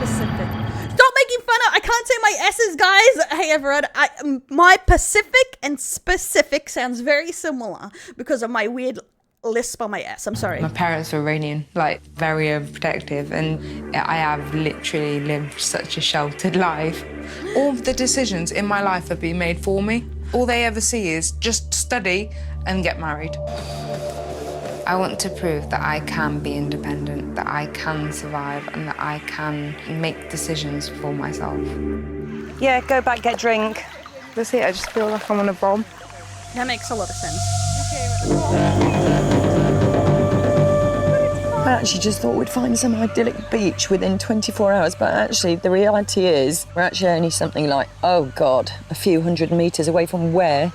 Pacific. Stop making fun of. I can't say my S's, guys. Hey, everyone. My Pacific and specific sounds very similar because of my weird lisp on my S. I'm sorry. My parents were Iranian, like very overprotective, and I have literally lived such a sheltered life. All of the decisions in my life have been made for me. All they ever see is just study and get married. I want to prove that I can be independent, that I can survive, and that I can make decisions for myself. Yeah, go back, get drink. That's it, I just feel like I'm on a bomb. That makes a lot of sense. I actually just thought we'd find some idyllic beach within 24 hours, but actually the reality is we're actually only something like, oh God, a few hundred metres away from where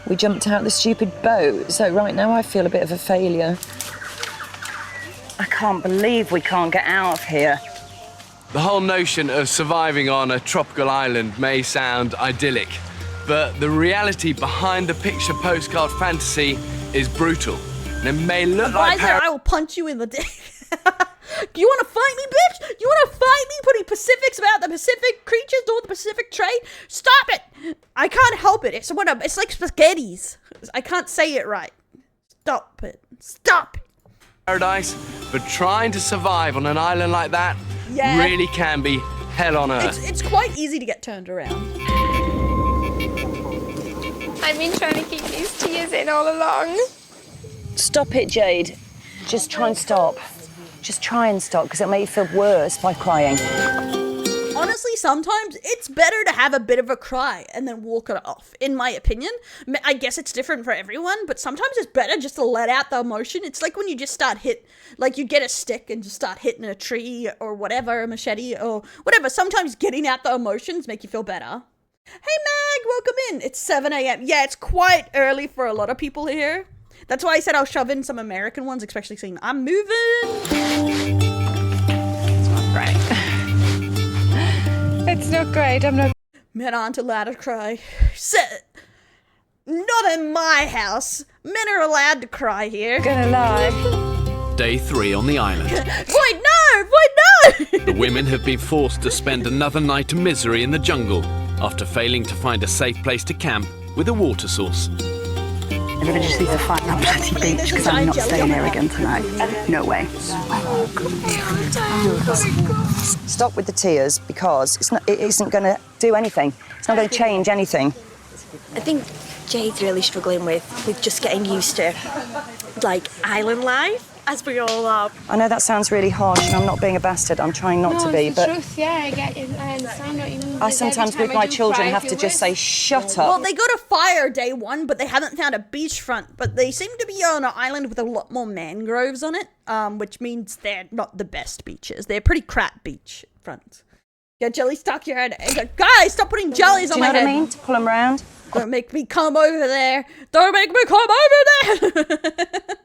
we jumped out the stupid boat. So right now I feel a bit of a failure. I can't believe we can't get out of here. The whole notion of surviving on a tropical island may sound idyllic, but the reality behind the picture postcard fantasy is brutal. And it may look like I will punch you in the dick. You want to fight me, bitch? You want to fight me putting Pacifics about the Pacific creatures or the Pacific trade? Stop it! I can't help it. It's like spaghettis. I can't say it right. Stop it. Stop it. Paradise, but trying to survive on an island like that really can be hell on earth. It's quite easy to get turned around. I've been trying to keep these tears in all along. Stop it, Jade. Just try and stop. Just try and stop, because it'll make you feel worse by crying. honestly, sometimes it's better to have a bit of a cry and then walk it off, in my opinion. I guess it's different for everyone, but sometimes it's better just to let out the emotion. It's like when you just like you get a stick and just start hitting a tree or whatever, a machete or whatever. Sometimes getting out the emotions make you feel better. Hey Mag, welcome in. It's 7 a.m. Yeah, it's quite early for a lot of people here. That's why I said I'll shove in some American ones, especially seeing I'm moving. It's not great. It's not great. I'm not. Men aren't allowed to cry. Not in my house. Men are allowed to cry here. Gonna lie. Day 3 on the island. Wait, no! The women have been forced to spend another night of misery in the jungle after failing to find a safe place to camp with a water source. Everybody just needs to find that bloody beach because I'm not staying here again tonight. No way. Stop with the tears because it isn't going to do anything. It's not going to change anything. I think Jade's really struggling with just getting used to, like, island life, as we all are. I know that sounds really harsh and I'm not being a bastard. I'm trying not to be, but Truth, yeah, I get it. I understand what you mean. I sometimes with my children have to just say, shut up. Well, they go to fire day 1, but they haven't found a beachfront. But they seem to be on an island with a lot more mangroves on it, which means they're not the best beaches. They're pretty crap beach fronts. Get jelly stuck your head. And go, guys, stop putting jellies on my head. Do you know what I mean? To pull them round. Don't make me come over there. Don't make me come over there.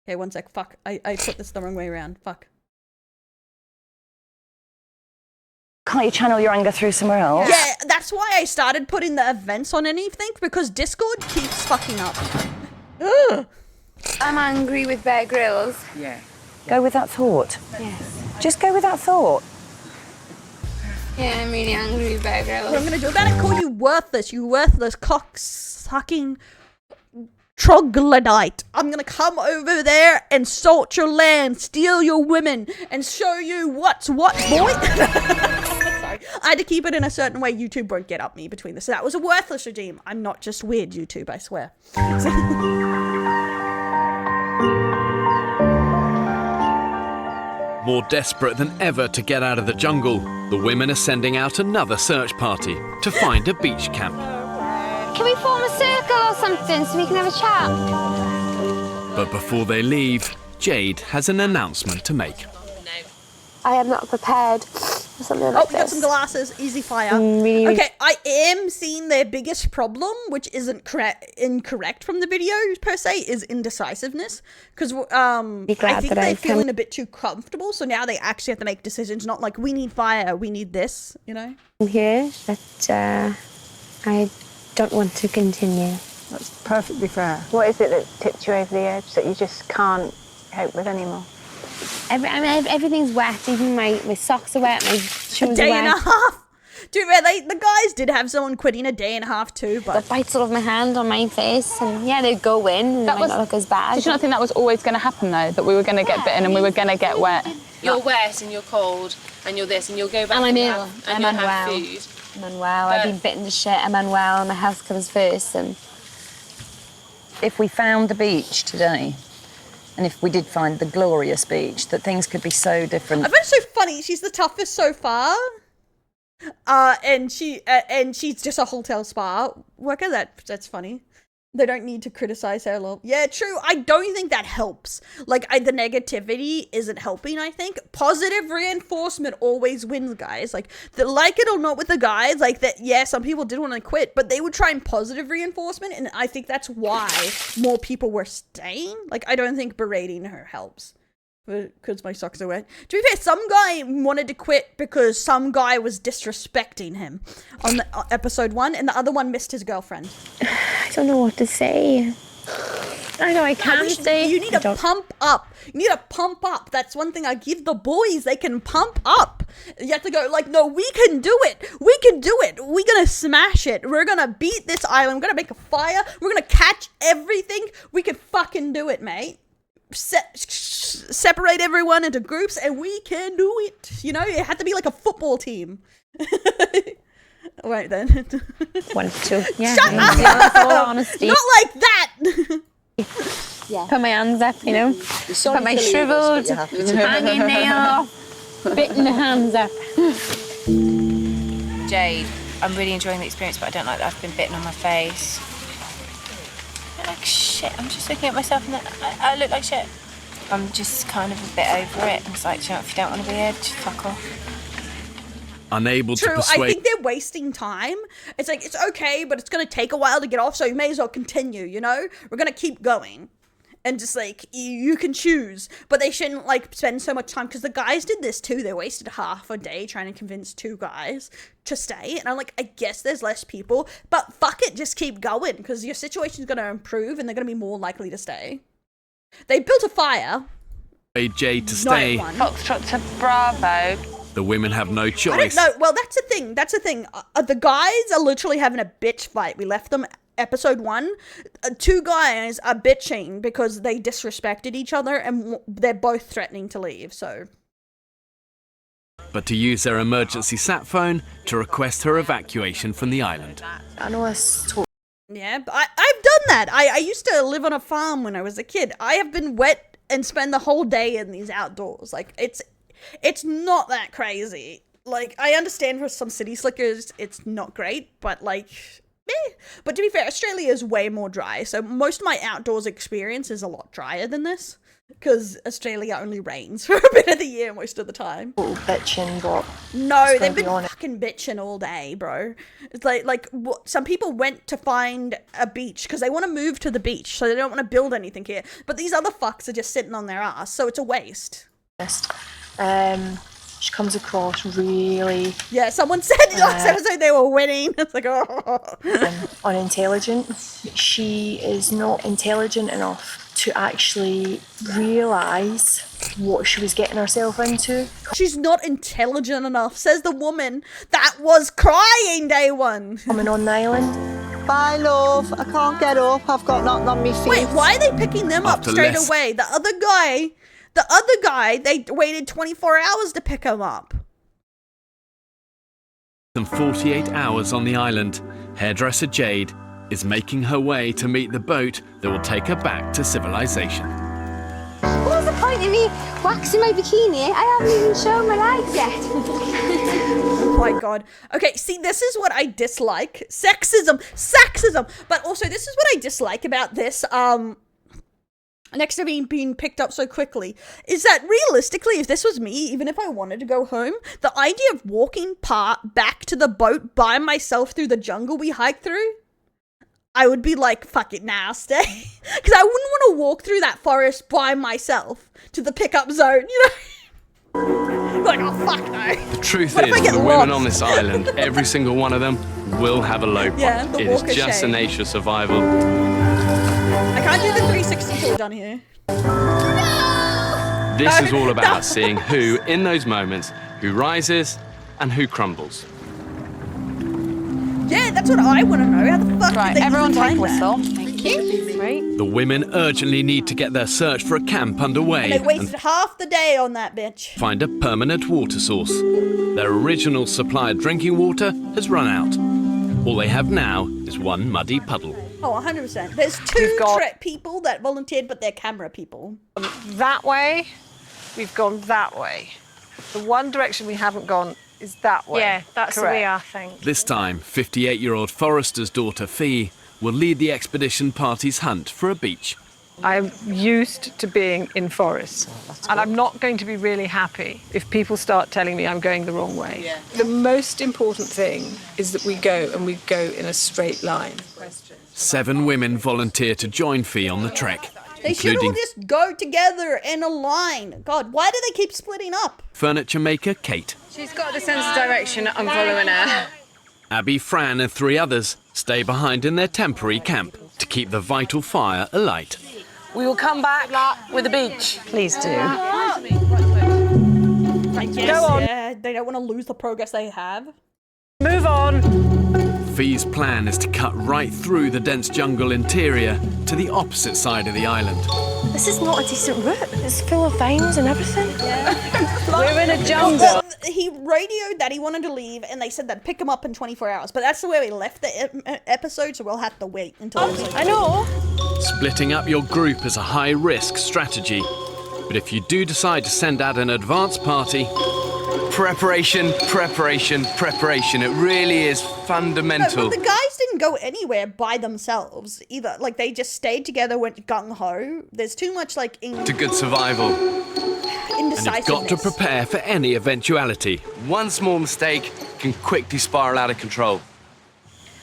Okay, one sec. Fuck. I put this the wrong way around. Fuck. Can't you channel your anger through somewhere else? Yeah, that's why I started putting the events on anything, because Discord keeps fucking up. Ugh. I'm angry with Bear Grylls. Yeah. Go with that thought. Yes. Just go with that thought. Yeah, I'm really angry with Bear Grylls. What I'm gonna do about it? Call you worthless cock-sucking troglodyte. I'm gonna come over there and salt your land, steal your women, and show you what's what, boy. Sorry. I had to keep it in a certain way. YouTube won't get up me between this. So that was a worthless redeem. I'm not just weird, YouTube, I swear. More desperate than ever to get out of the jungle, the women are sending out another search party to find a beach camp. Can we form a circle or something so we can have a chat? But before they leave, Jade has an announcement to make. I am not prepared for something like we got some glasses. Easy fire. Really? Okay, I am seeing their biggest problem, which isn't incorrect from the video per se, is indecisiveness. Because I think they're feeling a bit too comfortable, so now they actually have to make decisions. Not like, we need fire, we need this, you know? I'm here, but I don't want to continue. That's perfectly fair. What is it that tipped you over the edge that you just can't cope with anymore? Everything's wet, even my socks are wet, my shoes are wet. A day and a half! Dude, the guys did have someone quitting a day and a half too, but... The bites all of my hand on my face, and yeah, they'd go in, and that might not look as bad. Did you not think that was always going to happen though? That we were going to get bitten and we were going to get wet? You're wet and you're cold and you're this and you'll go back and I'm ill. and you'll have food. I'm unwell, I've been bitten to shit, I'm unwell, my health comes first. And if we found the beach today, and if we did find the glorious beach, that things could be so different. I bet it's so funny. She's the toughest so far. And she's just a hotel spa worker. That's funny. They don't need to criticize her a lot. Yeah, true. I don't think that helps. Like, the negativity isn't helping, I think. Positive reinforcement always wins, guys. Like it or not with the guys, like that, yeah, some people did want to quit, but they would try and positive reinforcement, and I think that's why more people were staying. Like, I don't think berating her helps. Because my socks are wet. To be fair, some guy wanted to quit because some guy was disrespecting him on the, episode 1, and the other one missed his girlfriend. I don't know what to say. I know I can't say. You need to pump up. You need to pump up. That's one thing I give the boys. They can pump up. You have to go like, no, we can do it. We can do it. We're going to smash it. We're going to beat this island. We're going to make a fire. We're going to catch everything. We can fucking do it, mate. Separate everyone into groups and we can do it. You know, it had to be like a football team. Right then. 1, 2. Yeah. Shut up! That's all honesty. Not like that! Yeah. Put my hands up, you know. Put my shriveled hanging nail off. Bitten the hands up. Jade, I'm really enjoying the experience, but I don't like that I've been bitten on my face. I look like shit. I'm just looking at myself and I look like shit. I'm just kind of a bit over it. It's like, you know, if you don't want to be here, just fuck off. Unable to True, persuade... I think they're wasting time. It's like, it's okay, but it's going to take a while to get off, so you may as well continue, you know? We're going to keep going. And just, like, you can choose. But they shouldn't, like, spend so much time, because the guys did this too. They wasted half a day trying to convince 2 guys to stay. And I'm like, I guess there's less people, but fuck it, just keep going, because your situation's going to improve, and they're going to be more likely to stay. They built a fire. Jade to stay. Foxtrot to Bravo. The women have no I choice. don't know. Well, that's the thing. That's the thing. The guys are literally having a bitch fight. We left them episode 1. 2 guys are bitching because they disrespected each other, and they're both threatening to leave, so... But to use their emergency sat phone to request her evacuation from the island. I know us talk. Yeah, but I've done that. I used to live on a farm when I was a kid. I have been wet and spend the whole day in these outdoors. Like, it's not that crazy. Like, I understand for some city slickers, it's not great, but like, eh. But to be fair, Australia is way more dry, so most of my outdoors experience is a lot drier than this, because Australia only rains for a bit of the year most of the time. Bitching, but no, they've been fucking bitching all day, bro. It's like some people went to find a beach because they want to move to the beach, so they don't want to build anything here. But these other fucks are just sitting on their ass, so it's a waste. She comes across really... Yeah, someone said last episode they were winning. It's like, oh. Unintelligent. She is not intelligent enough to actually realise what she was getting herself into. She's not intelligent enough, says the woman that was crying day 1. Coming on the island. Bye, love. I can't get up. I've got nothing on my feet. Wait, why are they picking them up straight away? The other guy, they waited 24 hours to pick him up. Than 48 hours on the island, hairdresser Jade is making her way to meet the boat that will take her back to civilization. What was the point of me waxing my bikini? I haven't even shown my legs yet. Oh my god. Okay, see, this is what I dislike. Sexism. But also, this is what I dislike about this, next to being picked up so quickly, is that realistically, if this was me, even if I wanted to go home, the idea of walking back to the boat by myself through the jungle we hiked through, I would be like, fuck it, now stay. Because I wouldn't want to walk through that forest by myself to the pickup zone, you know? Like, oh, fuck no. The truth is, the women on this island, every single one of them, will have a low point. Yeah, it is just the nature of survival. I can't do the 360 till we're done here. This is all about seeing who, in those moments, who rises and who crumbles. Yeah, that's what I want to know. How the fuck did they everyone take a whistle. Thank you. Great. The women urgently need to get their search for a camp underway And they wasted half the day on that bitch. find a permanent water source. Their original supply of drinking water has run out. All they have now is one muddy puddle. Oh, 100%. There's 2 people that volunteered, but they're camera people. That way, we've gone that way. The one direction we haven't gone is that way. Yeah, that's the way I think. This time, 58-year-old Forrester's daughter Fee will lead the expedition party's hunt for a beach. I'm used to being in forests, and I'm not going to be really happy if people start telling me I'm going the wrong way. Yeah. The most important thing is that we go in a straight line. 7 women volunteer to join Fee on the trek, They should all including just go together in a line. God, why do they keep splitting up? furniture maker Kate. She's got the sense of direction. I'm following her. Abby, Fran and 3 others stay behind in their temporary camp to keep the vital fire alight. We will come back with a beach. Please do. I guess, Go on. yeah, they don't want to lose the progress they have. Move on. Fee's plan is to cut right through the dense jungle interior to the opposite side of the island. This is not a decent route. It's full of vines and everything. We're in a jungle. Well, he radioed that he wanted to leave, and they said they'd pick him up in 24 hours. But that's the way we left the episode, so we'll have to wait until... I know. Splitting up your group is a high-risk strategy. But if you do decide to send out an advance party, Preparation, preparation, preparation. It really is fundamental. No, but the guys didn't go anywhere by themselves either. Like, they just stayed together, went gung-ho. There's too much, like, To good survival. And indecisiveness. you've got to prepare for any eventuality. One small mistake can quickly spiral out of control.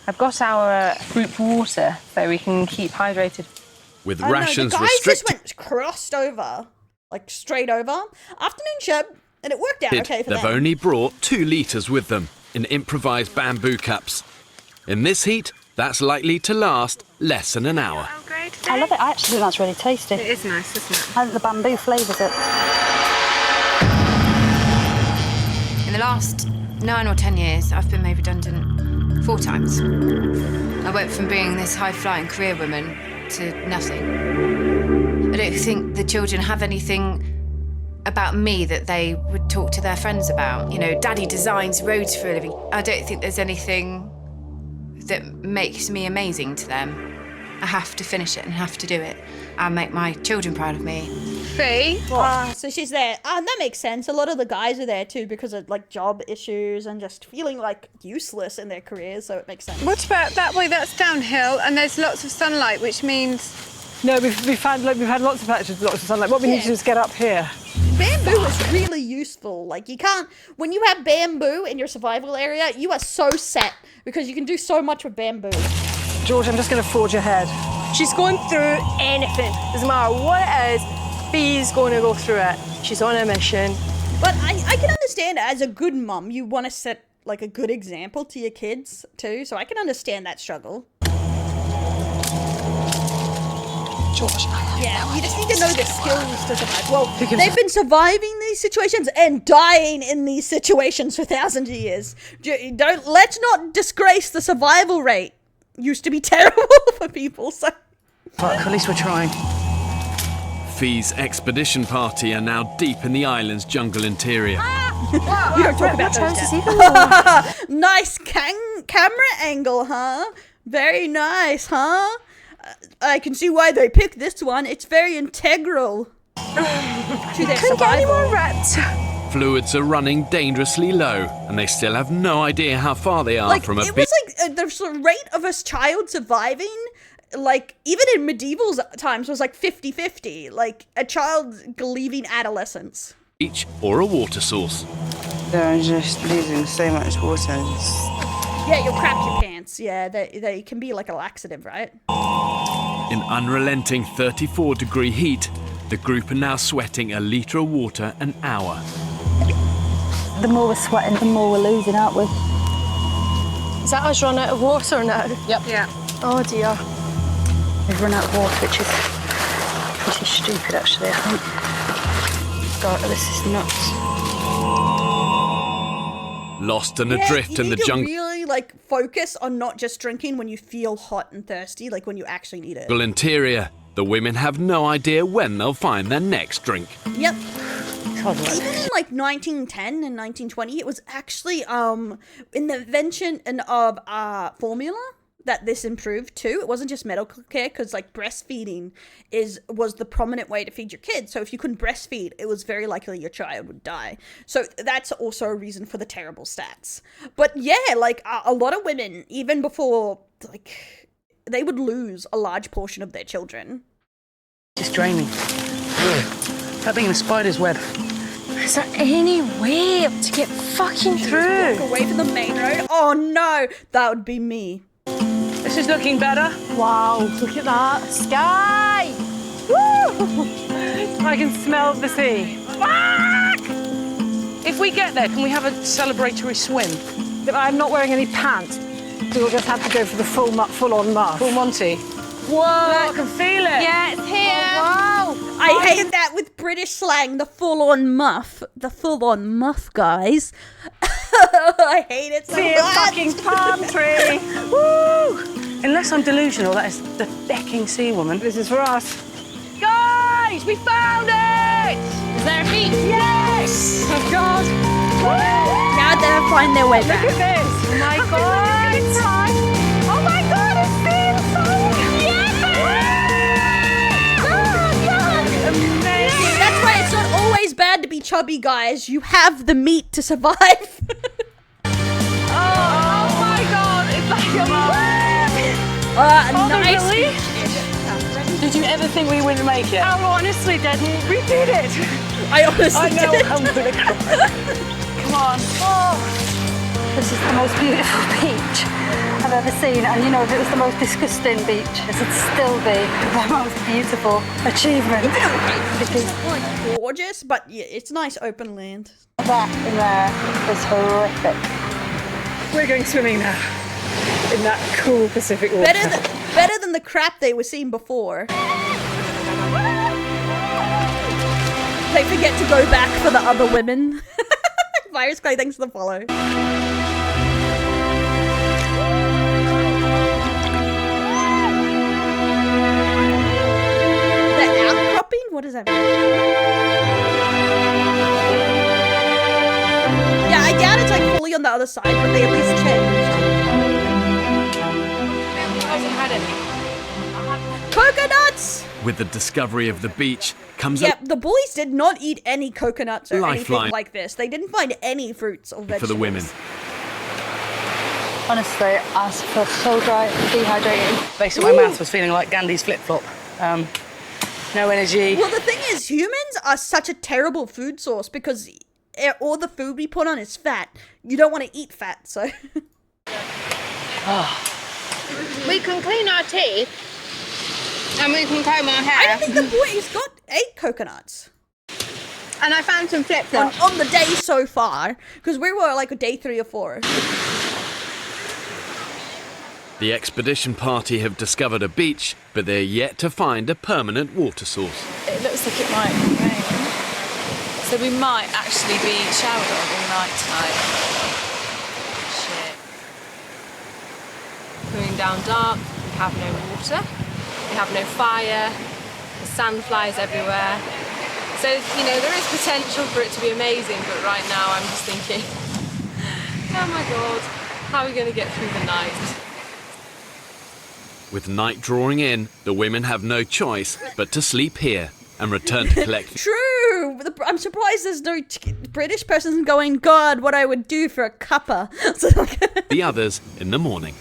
I've got our group water so we can keep hydrated. With I know, rations the guys restricted, just went crossed over. Like, straight over. Afternoon shirt, and it worked out okay for they've them. only brought 2 litres with them in improvised bamboo cups. In this heat, that's likely to last less than an hour. I love it. I actually think that's really tasty. It is nice, isn't it? I think the bamboo flavours it. In the last 9 or 10 years, I've been made redundant 4 times. I went from being this high-flying career woman to nothing. I don't think the children have anything about me that they would talk to their friends about. You know, Daddy designs roads for a living. I don't think there's anything that makes me amazing to them. I have to finish it and have to do it and make my children proud of me. Fee? So she's there. That makes sense. A lot of the guys are there too because of like job issues and just feeling like useless in their careers, so it makes sense. What about that way? That's downhill and there's lots of sunlight, which means... No, we've had lots of patches, lots of sunlight. What we need to do is get up here. Bamboo is really useful. Like, you can't... When you have bamboo in your survival area, you are so set because you can do so much with bamboo. George, I'm just going to forge ahead. She's going through anything. Doesn't matter what it is, Fee's going to go through it. She's on a mission. But I can understand, as a good mum, you want to set, like, a good example to your kids, too. So I can understand that struggle. George, yeah, you just need to know the skills to survive. Well, they've been surviving these situations and dying in these situations for thousands of years. Let's not disgrace the survival rate. Used to be terrible for people, so... But at least we're trying. Fee's expedition party are now deep in the island's jungle interior. We don't talk about those Nice camera angle, huh? Very nice, huh? I can see why they picked this one. It's very integral to their survival. Get any more reps. Fluids are running dangerously low, and they still have no idea how far they are from a it was like the rate of a child surviving, like, even in medieval times, was like 50-50. Like, a child leaving adolescence. beach or a water source. They're just losing so much water. Yeah, you'll crap your pants. Yeah, they can be like a laxative, right? In unrelenting 34-degree heat, the group are now sweating a litre of water an hour. The more we're sweating, the more we're losing, aren't we? Is that us run out of water now? Yep. Yeah. Oh dear. We've run out of water, which is pretty stupid, actually, I think. God, this is nuts. Lost and adrift in the jungle Really, like, focus on not just drinking when you feel hot and thirsty, like when you actually need it. interior, the women have no idea when they'll find their next drink. Yep. Even in like 1910 and 1920, it was actually in the invention of formula that this improved too. It wasn't just medical care, because like breastfeeding was the prominent way to feed your kids. So if you couldn't breastfeed, it was very likely your child would die. So that's also a reason for the terrible stats. But yeah, like a lot of women, even before, like, they would lose a large portion of their children. It's draining. That being a spider's web. Is there any way to get fucking through? Walk away from the main road? Oh no, that would be me. This is looking better. Wow, look at that. Sky! Woo! I can smell the sea. Fuck! If we get there, can we have a celebratory swim? I'm not wearing any pants, so we'll just have to go for the full-on muff. Full Monty. Whoa, I can feel it. Yeah, it's here. Oh, wow. I hate that with British slang, the full-on muff. The full-on muff, guys. I hate it so See much. a fucking palm tree. Woo! Unless I'm delusional, that is the becking sea woman. This is for us. Guys, we found it! Is there a beach? Yes! Oh, God. Now they'll find their way back. Look at this. Oh my God! Oh my God, it's been so That's why it's not always bad had to be chubby, guys. You have the meat to survive. Oh my god, it's like a nice. Really? Did you ever think we wouldn't make it? I honestly didn't. We did it. I honestly know did. I'm gonna cry. Come on. Oh, this is the most beautiful beach I've ever seen. And you know, if it was the most disgusting beach, it would still be the most beautiful achievement. It is gorgeous, but yeah, it's nice open land. That in there is horrific. We're going swimming now in that cool Pacific water. Better than the crap they were seeing before. They forget to go back for the other women. Virus Clay, thanks for the follow. The outcropping? What does that mean? Yeah, I doubt it's like fully on the other side, but they at least changed. Coconuts! With the discovery of the beach comes Yep, the boys did not eat any coconuts or Lifeline. anything like this. They didn't find any fruits or vegetables. for the women. Honestly, I feel so dry and dehydrated. Basically, my mouth was feeling like Gandhi's flip-flop. No energy. Well, the thing is, humans are such a terrible food source because all the food we put on is fat. You don't want to eat fat, so... We can clean our teeth and we can comb our hair. I don't think the boys ate coconuts. And I found some flip-flops. On the day so far, because we were like a day 3 or 4. The expedition party have discovered a beach, but they're yet to find a permanent water source. It looks like it might rain. So we might actually be showered on all night tonight. Shit. Coming down dark, we have no water, we have no fire, the sand flies everywhere. So, you know, there is potential for it to be amazing, but right now I'm just thinking, oh my god, how are we going to get through the night? With night drawing in, the women have no choice but to sleep here and return to collect... True! I'm surprised there's no British person going, God, what I would do for a cuppa. the others in the morning.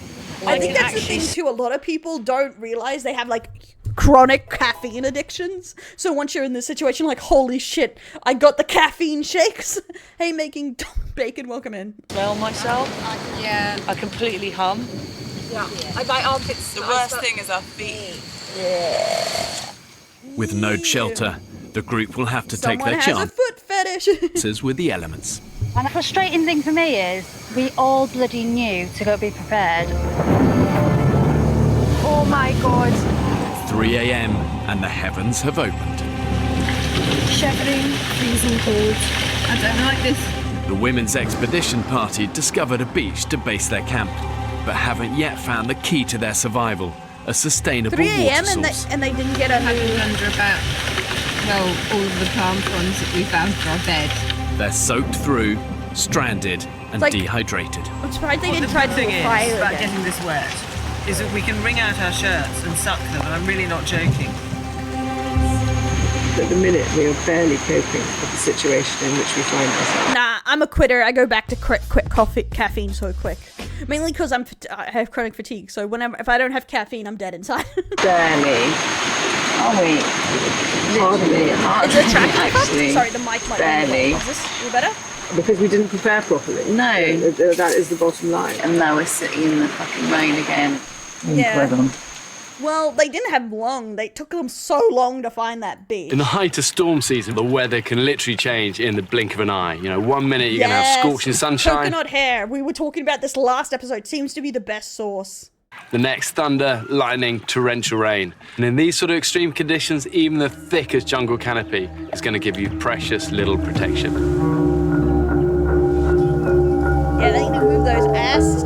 I think that's the thing too, a lot of people don't realise they have like chronic caffeine addictions. So once you're in this situation, like, holy shit, I got the caffeine shakes. Hey, making bacon, welcome in. Smell myself? Yeah. I completely hum. Yeah. My armpits... The worst thing is our feet. With no shelter, the group will have to take their Someone has a foot fetish. chances with the elements. And the frustrating thing for me is we all bloody knew to go be prepared. Oh my god. 3 a.m. and the heavens have opened. Shivering, freezing cold. I don't like this. The women's expedition party discovered a beach to base their camp, but haven't yet found the key to their survival, a sustainable 3 water a.m. source. and they didn't get a new... Under about, well, all of the palm fronds that we found for our bed. They're soaked through, stranded, and Like- dehydrated. I'm surprised they didn't the try to thing do a is fire about again. getting this wet is that we can wring out our shirts and suck them, and I'm really not joking. At the minute, we are barely coping with the situation in which we find ourselves. Nah, I'm a quitter. I go back to quit caffeine so quick. Mainly because I have chronic fatigue. So if I don't have caffeine, I'm dead inside. Barely. Are we? Hardly. Is it tracking actually. Sorry, the mic might Barely. be. Is this better? Because we didn't prepare properly. No. That is the bottom line. And now we're sitting in the fucking rain again. Yeah. Well, they didn't have long. They took them so long to find that beach. In the height of storm season, the weather can literally change in the blink of an eye. You know, 1 minute you're going to have scorching sunshine. Coconut hair. We were talking about this last episode. Seems to be the best source. The next, thunder, lightning, torrential rain. And in these sort of extreme conditions, even the thickest jungle canopy is going to give you precious little protection. Yeah, they need to move those ass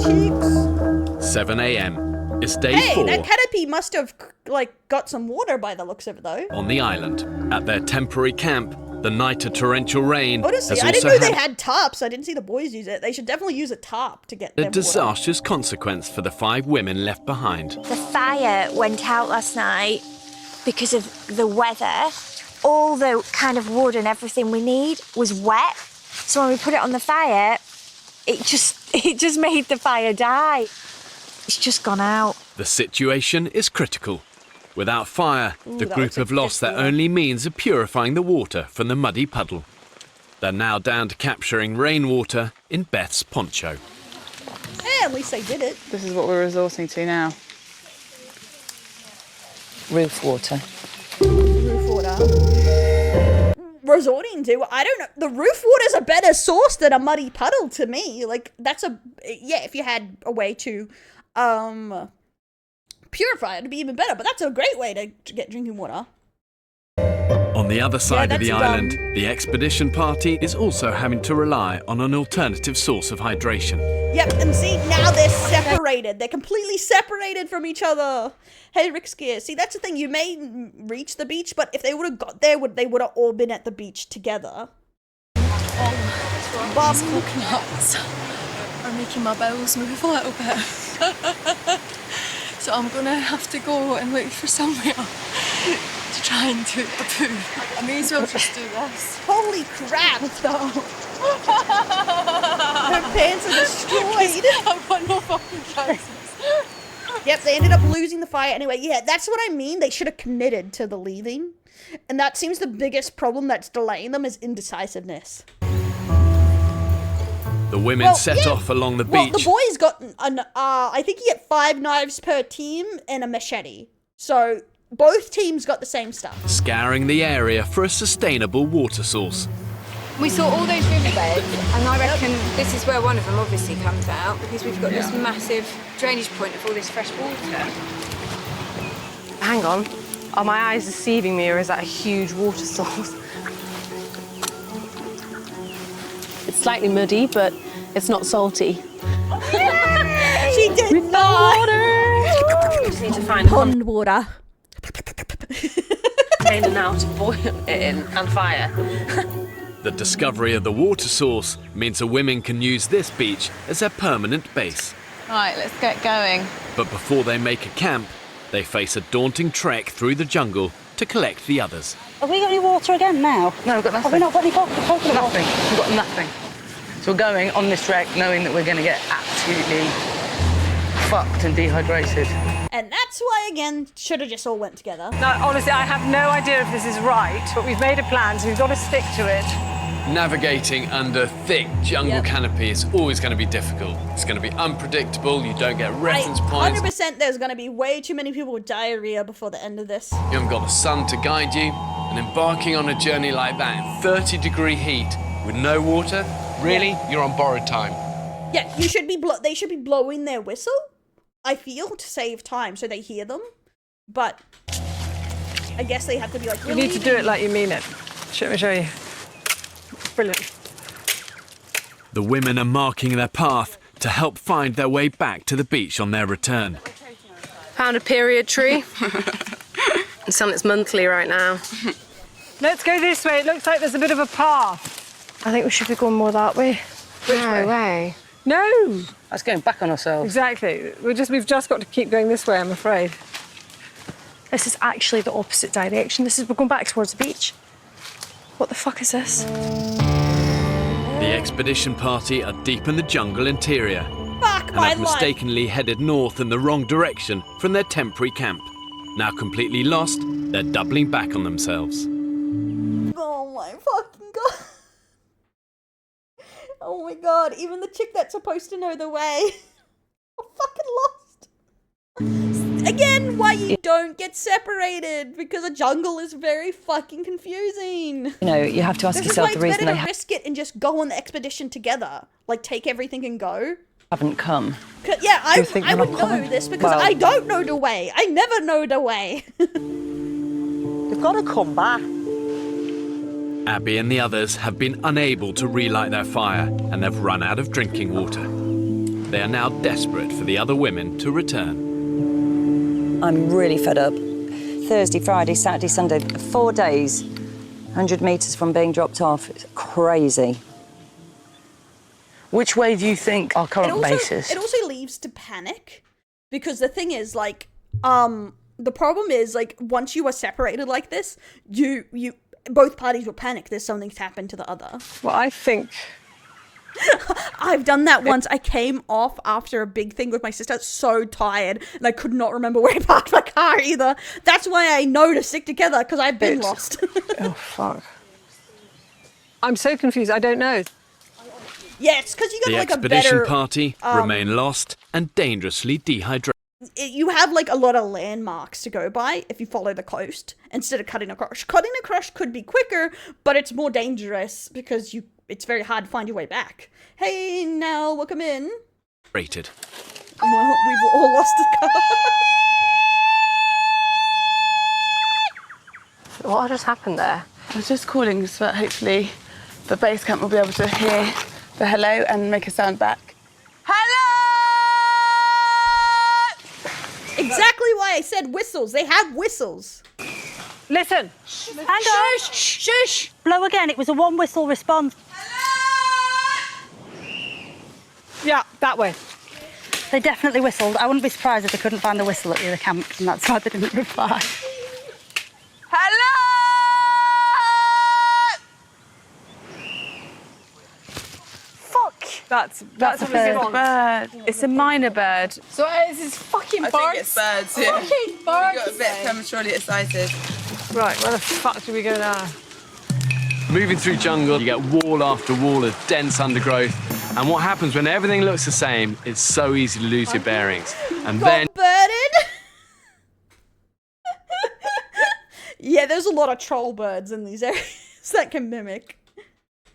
cheeks. 7 a.m. It's day Hey, 4 that canopy must have, like, got some water by the looks of it, though. on the island. At their temporary camp, the night of torrential rain Honestly, has I didn't also know they had had tops. I didn't see the boys use it. They should definitely use a top to get a them disastrous consequence for the 5 women left behind. The fire went out last night because of the weather, all the kind of wood and everything we need was wet. So when we put it on the fire, it just made the fire die. It's just gone out. The situation is critical. Without fire, the that group looks like have lost their only means of purifying the water from the muddy puddle. They're now down to capturing rainwater in Beth's poncho. Yeah, at least they did it. This is what we're resorting to now. Roof water. Roof water. Resorting to, I don't know. The roof water's a better source than a muddy puddle to me. Like, that's if you had a way to purify it, it'd be even better. But that's a great way to get drinking water. On the other side of the that's island, the expedition party is also having to rely on an alternative source of hydration. Yep, and see, now they're separated. They're completely separated from each other. Hey, Rick's gear. See, that's the thing. You may reach the beach, but if they would have got there, they would have all been at the beach together. These coconuts are making my bowels move a little bit. So I'm gonna have to go and look for somewhere to try and do a poo. I may as well just do this. Holy crap! Her pants are destroyed. I've got no fucking trousers. Yep, they ended up losing the fire anyway. Yeah, that's what I mean. They should have committed to the leaving. And that seems the biggest problem that's delaying them is indecisiveness. The women set off along the Well, beach. the boys got, I think you get 5 knives per team and a machete. So both teams got the same stuff. Scouring the area for a sustainable water source. We saw all those riverbeds, and I reckon this is where one of them obviously comes out, because we've got this massive drainage point of all this fresh water. Hang on. Are my eyes deceiving me, or is that a huge water source? It's slightly muddy, but it's not salty. She did not! We just need to find pond water. in and out, boil it in, and fire. The discovery of the water source means the women can use this beach as their permanent base. Right, let's get going. But before they make a camp, they face a daunting trek through the jungle to collect the others. Have we got any water again now? No, we've got nothing. Have we not got any coconut Nothing. We've got nothing. So we're going on this trek knowing that we're going to get absolutely fucked and dehydrated. And that's why, again, should have just all went together. No, honestly, I have no idea if this is right, but we've made a plan, so we've got to stick to it. Navigating under thick jungle canopy is always going to be difficult. It's going to be unpredictable, you don't get reference points. 100% there's going to be way too many people with diarrhea before the end of this. You haven't got the sun to guide you, and embarking on a journey like that in 30-degree heat with no water, really, you're on borrowed time. Yeah, you should be they should be blowing their whistle, I feel, to save time so they hear them. But I guess they have to be like, You need to do it like you mean it. Let me show you. Brilliant. The women are marking their path to help find their way back to the beach on their return. Found a period tree. It's something that's monthly right now. Let's go this way. It looks like there's a bit of a path. I think we should be going more that way. No way. No. That's going back on ourselves. Exactly. We've just got to keep going this way, I'm afraid. This is actually the opposite direction. We're going back towards the beach. What the fuck is this? The expedition party are deep in the jungle interior and have mistakenly headed north in the wrong direction from their temporary camp. Now completely lost, they're doubling back on themselves. Oh my fucking god. Oh my god, even the chick that's supposed to know the way. I'm fucking lost. Again, why you don't get separated, because a jungle is very fucking confusing. You know, you have to ask yourself the reason It's they better to risk it and just go on the expedition together. Like, take everything and go. haven't come. Yeah, I think would they're not know coming? this because Well- I don't know the way. I never know the way. They've got to come back. Abby and the others have been unable to relight their fire and they've run out of drinking water. They are now desperate for the other women to return. I'm really fed up. Thursday, Friday, Saturday, Sunday, 4 days, 100 metres from being dropped off. It's crazy. Which way do you think our current base is? It also leads to panic because the thing is, like, the problem is, like, once you are separated like this, both parties will panic. There's something's happened to the other. Well, I think... I've done that once. I came off after a big thing with my sister, so tired, and I could not remember where I parked my car either. That's why I know to stick together, because I've been lost. Oh, fuck. I'm so confused, I don't know. Yeah, it's because you got The like a expedition better... party remain lost and dangerously dehydrated. You have like a lot of landmarks to go by if you follow the coast instead of cutting across. Cutting across could be quicker, but it's more dangerous because it's very hard to find your way back. Hey, Nell, welcome in. Rated. Well, we've all lost a car. What just happened there? I was just calling so that hopefully the base camp will be able to hear the hello and make a sound back. Exactly why I said whistles. They have whistles. Listen. Hang on. Shush, shush. Blow again. It was a one whistle response. Yeah, that way. They definitely whistled. I wouldn't be surprised if they couldn't find a whistle at the other camp, and that's why they didn't reply. That's a bird. It's a minor bird. So it's fucking birds. I think it's birds, yeah. Fucking birds. We got a bit prematurely excited. Right, where the fuck do we go now? Moving through jungle, you get wall after wall of dense undergrowth. And what happens when everything looks the same, it's so easy to lose your bearings. And then... birded. Yeah, there's a lot of troll birds in these areas that can mimic.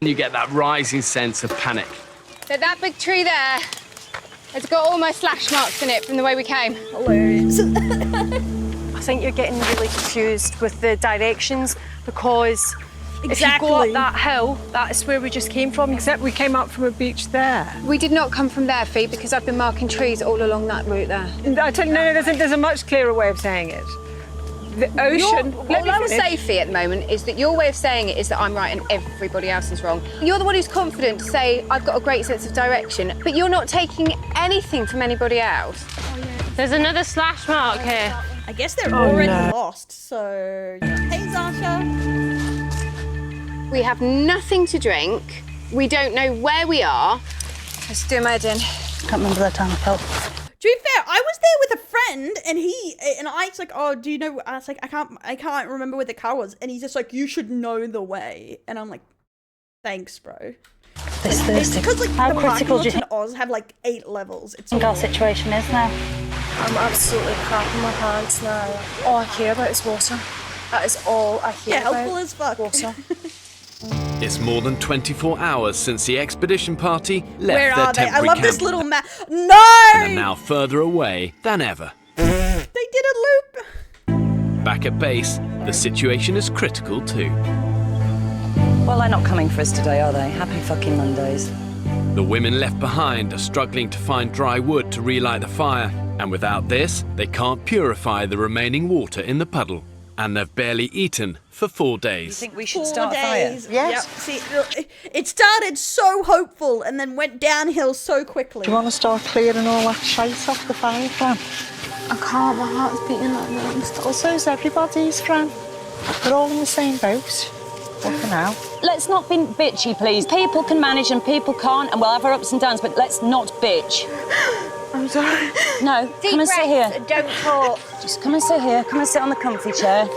you get that rising sense of panic. So that big tree there has got all my slash marks in it from the way we came. Hilarious. I think you're getting really confused with the directions because if you go up that hill, that is where we just came from. Except we came up from a beach there. We did not come from there, Fee, because I've been marking trees all along that route there. I tell you, no, there's a much clearer way of saying it. The ocean... All I will say, Fee, at the moment is that your way of saying it is that I'm right and everybody else is wrong. You're the one who's confident to say, I've got a great sense of direction, but you're not taking anything from anybody else. Oh, yeah. There's another slash mark here. I guess they're already lost, so... Yeah. Hey, Zasha. We have nothing to drink. We don't know where we are. Let's do my head in. Can't remember that time I felt. To be fair, I was there with a friend, and I was like, "Oh, do you know?" I was like, "I can't remember where the car was," and he's just like, "You should know the way," and I'm like, "Thanks, bro." This Thursday. Because like How the critical do you in Oz have like 8 levels. It's think our situation is now? I'm absolutely crapping my pants now. All I care about is water. That is all I care about. Yeah, helpful as fuck. Water. It's more than 24 hours since the expedition party left Where their are they? I temporary love camp this little map. No! and are now further away than ever. They did a loop. Back at base, the situation is critical too. Well, they're not coming for us today, are they? Happy fucking Mondays. The women left behind are struggling to find dry wood to relight the fire, and without this, they can't purify the remaining water in the puddle. And they've barely eaten for 4 days. You think we should 4 start days. a fire? Yes. Yep. See, it started so hopeful and then went downhill so quickly. Do you want to start clearing all that shite off the fire, Fran? I can't, my heart's beating like that. Well, so's everybody's, Fran. We're all in the same boat. What for now? Let's not be bitchy, please. People can manage and people can't, and we'll have our ups and downs, but let's not bitch. I'm sorry. No, come and sit here. Don't talk. Just come and sit here. Come and sit on the comfy chair.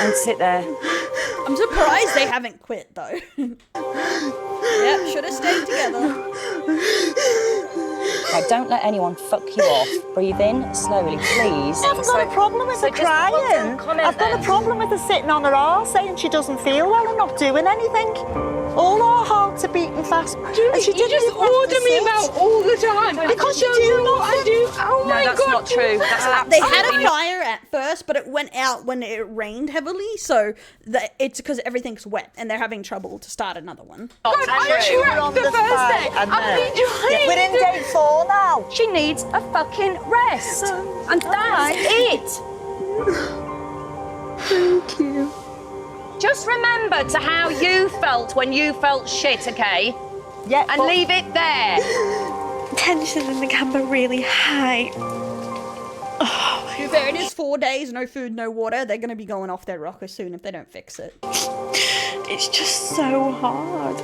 And sit there. I'm surprised they haven't quit, though. Yep, should have stayed together. Now, don't let anyone fuck you off. Breathe in slowly, please. I haven't got a problem with her crying. I've got a problem with her sitting on her arse saying she doesn't feel well and not doing anything. All our hearts are beating fast. Julie, you just order me about all the time. Because you do not. I do. Oh my God. No, that's not true. That's They absolutely had a fire at first, but it went out when it rained heavily, so it's because everything's wet and they're having trouble to start another one. God, I tracked the first day. I've been trying. We're in day 4 now. She needs a fucking rest. And that's it. Thank you. Just remember to how you felt when you felt shit, okay? Yeah. And leave it there. Tension in the camp are really high. To be fair, it is 4 days, no food, no water. They're gonna be going off their rocker soon if they don't fix it. It's just so hard.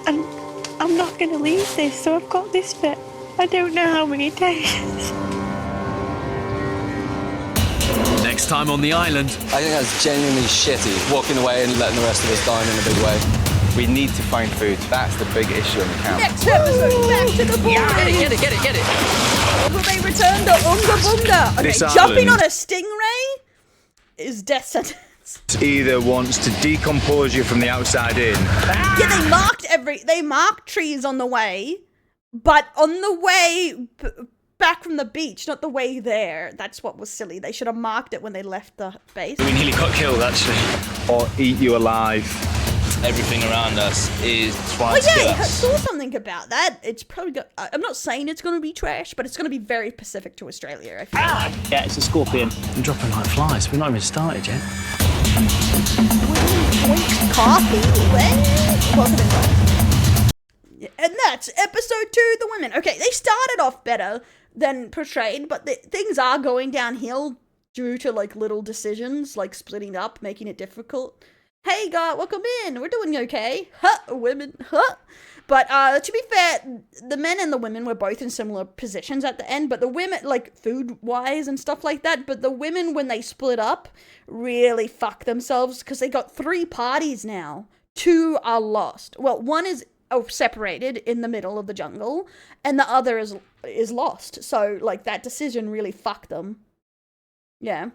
And I'm not gonna leave this, so I've got this bit. I don't know how many days. Next time on the island. I think that's genuinely shitty, walking away and letting the rest of us die in a big way. We need to find food. That's the big issue in the camp. Next episode, back to the boys. Yeah, get it. Will they return to Unga Bunga? Okay, This jumping island- on a stingray is death sentence. Either wants to decompose you from the outside in. Yeah, they marked trees on the way, but on the way back from the beach, not the way there. That's what was silly. They should have marked it when they left the base. We nearly got killed, actually. Or eat you alive. Everything around us is Oh trying to kill yeah, I us. saw something about that. It's probably I'm not saying it's going to be trash, but it's going to be very Pacific to Australia, I feel like. Yeah, it's a scorpion. I'm dropping like flies. We're not even started yet. Coffee, and that's episode 2, the women. Okay, they started off better than portrayed, but things are going downhill due to like little decisions, like splitting up, making it difficult. Hey guys, welcome in. We're doing okay. Huh, women. Huh. But to be fair, the men and the women were both in similar positions at the end, but the women, like food-wise and stuff like that, but the women, when they split up, really fucked themselves because they got 3 parties now. 2 are lost. Well, one is separated in the middle of the jungle, and the other is lost. So, like, that decision really fucked them. Yeah.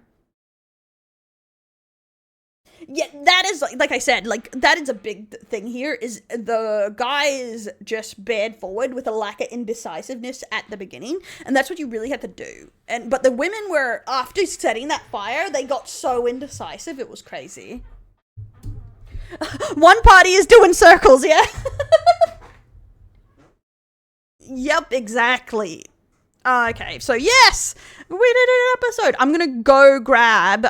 Yeah, that is, like I said, like, that is a big thing here, is the guys just bared forward with a lack of indecisiveness at the beginning, and that's what you really had to do. But the women were, after setting that fire, they got so indecisive, it was crazy. One party is doing circles, yeah? Yep, exactly. Okay, so yes, we did an episode. I'm gonna go grab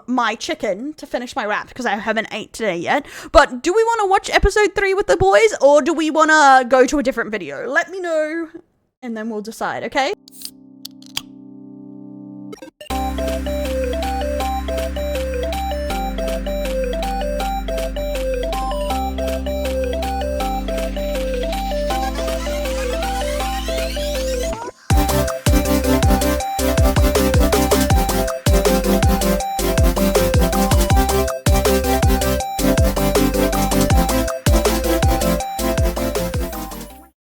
my chicken to finish my wrap because I haven't ate today yet. But do we want to watch episode 3 with the boys, or do we want to go to a different video? Let me know, and then we'll decide, okay?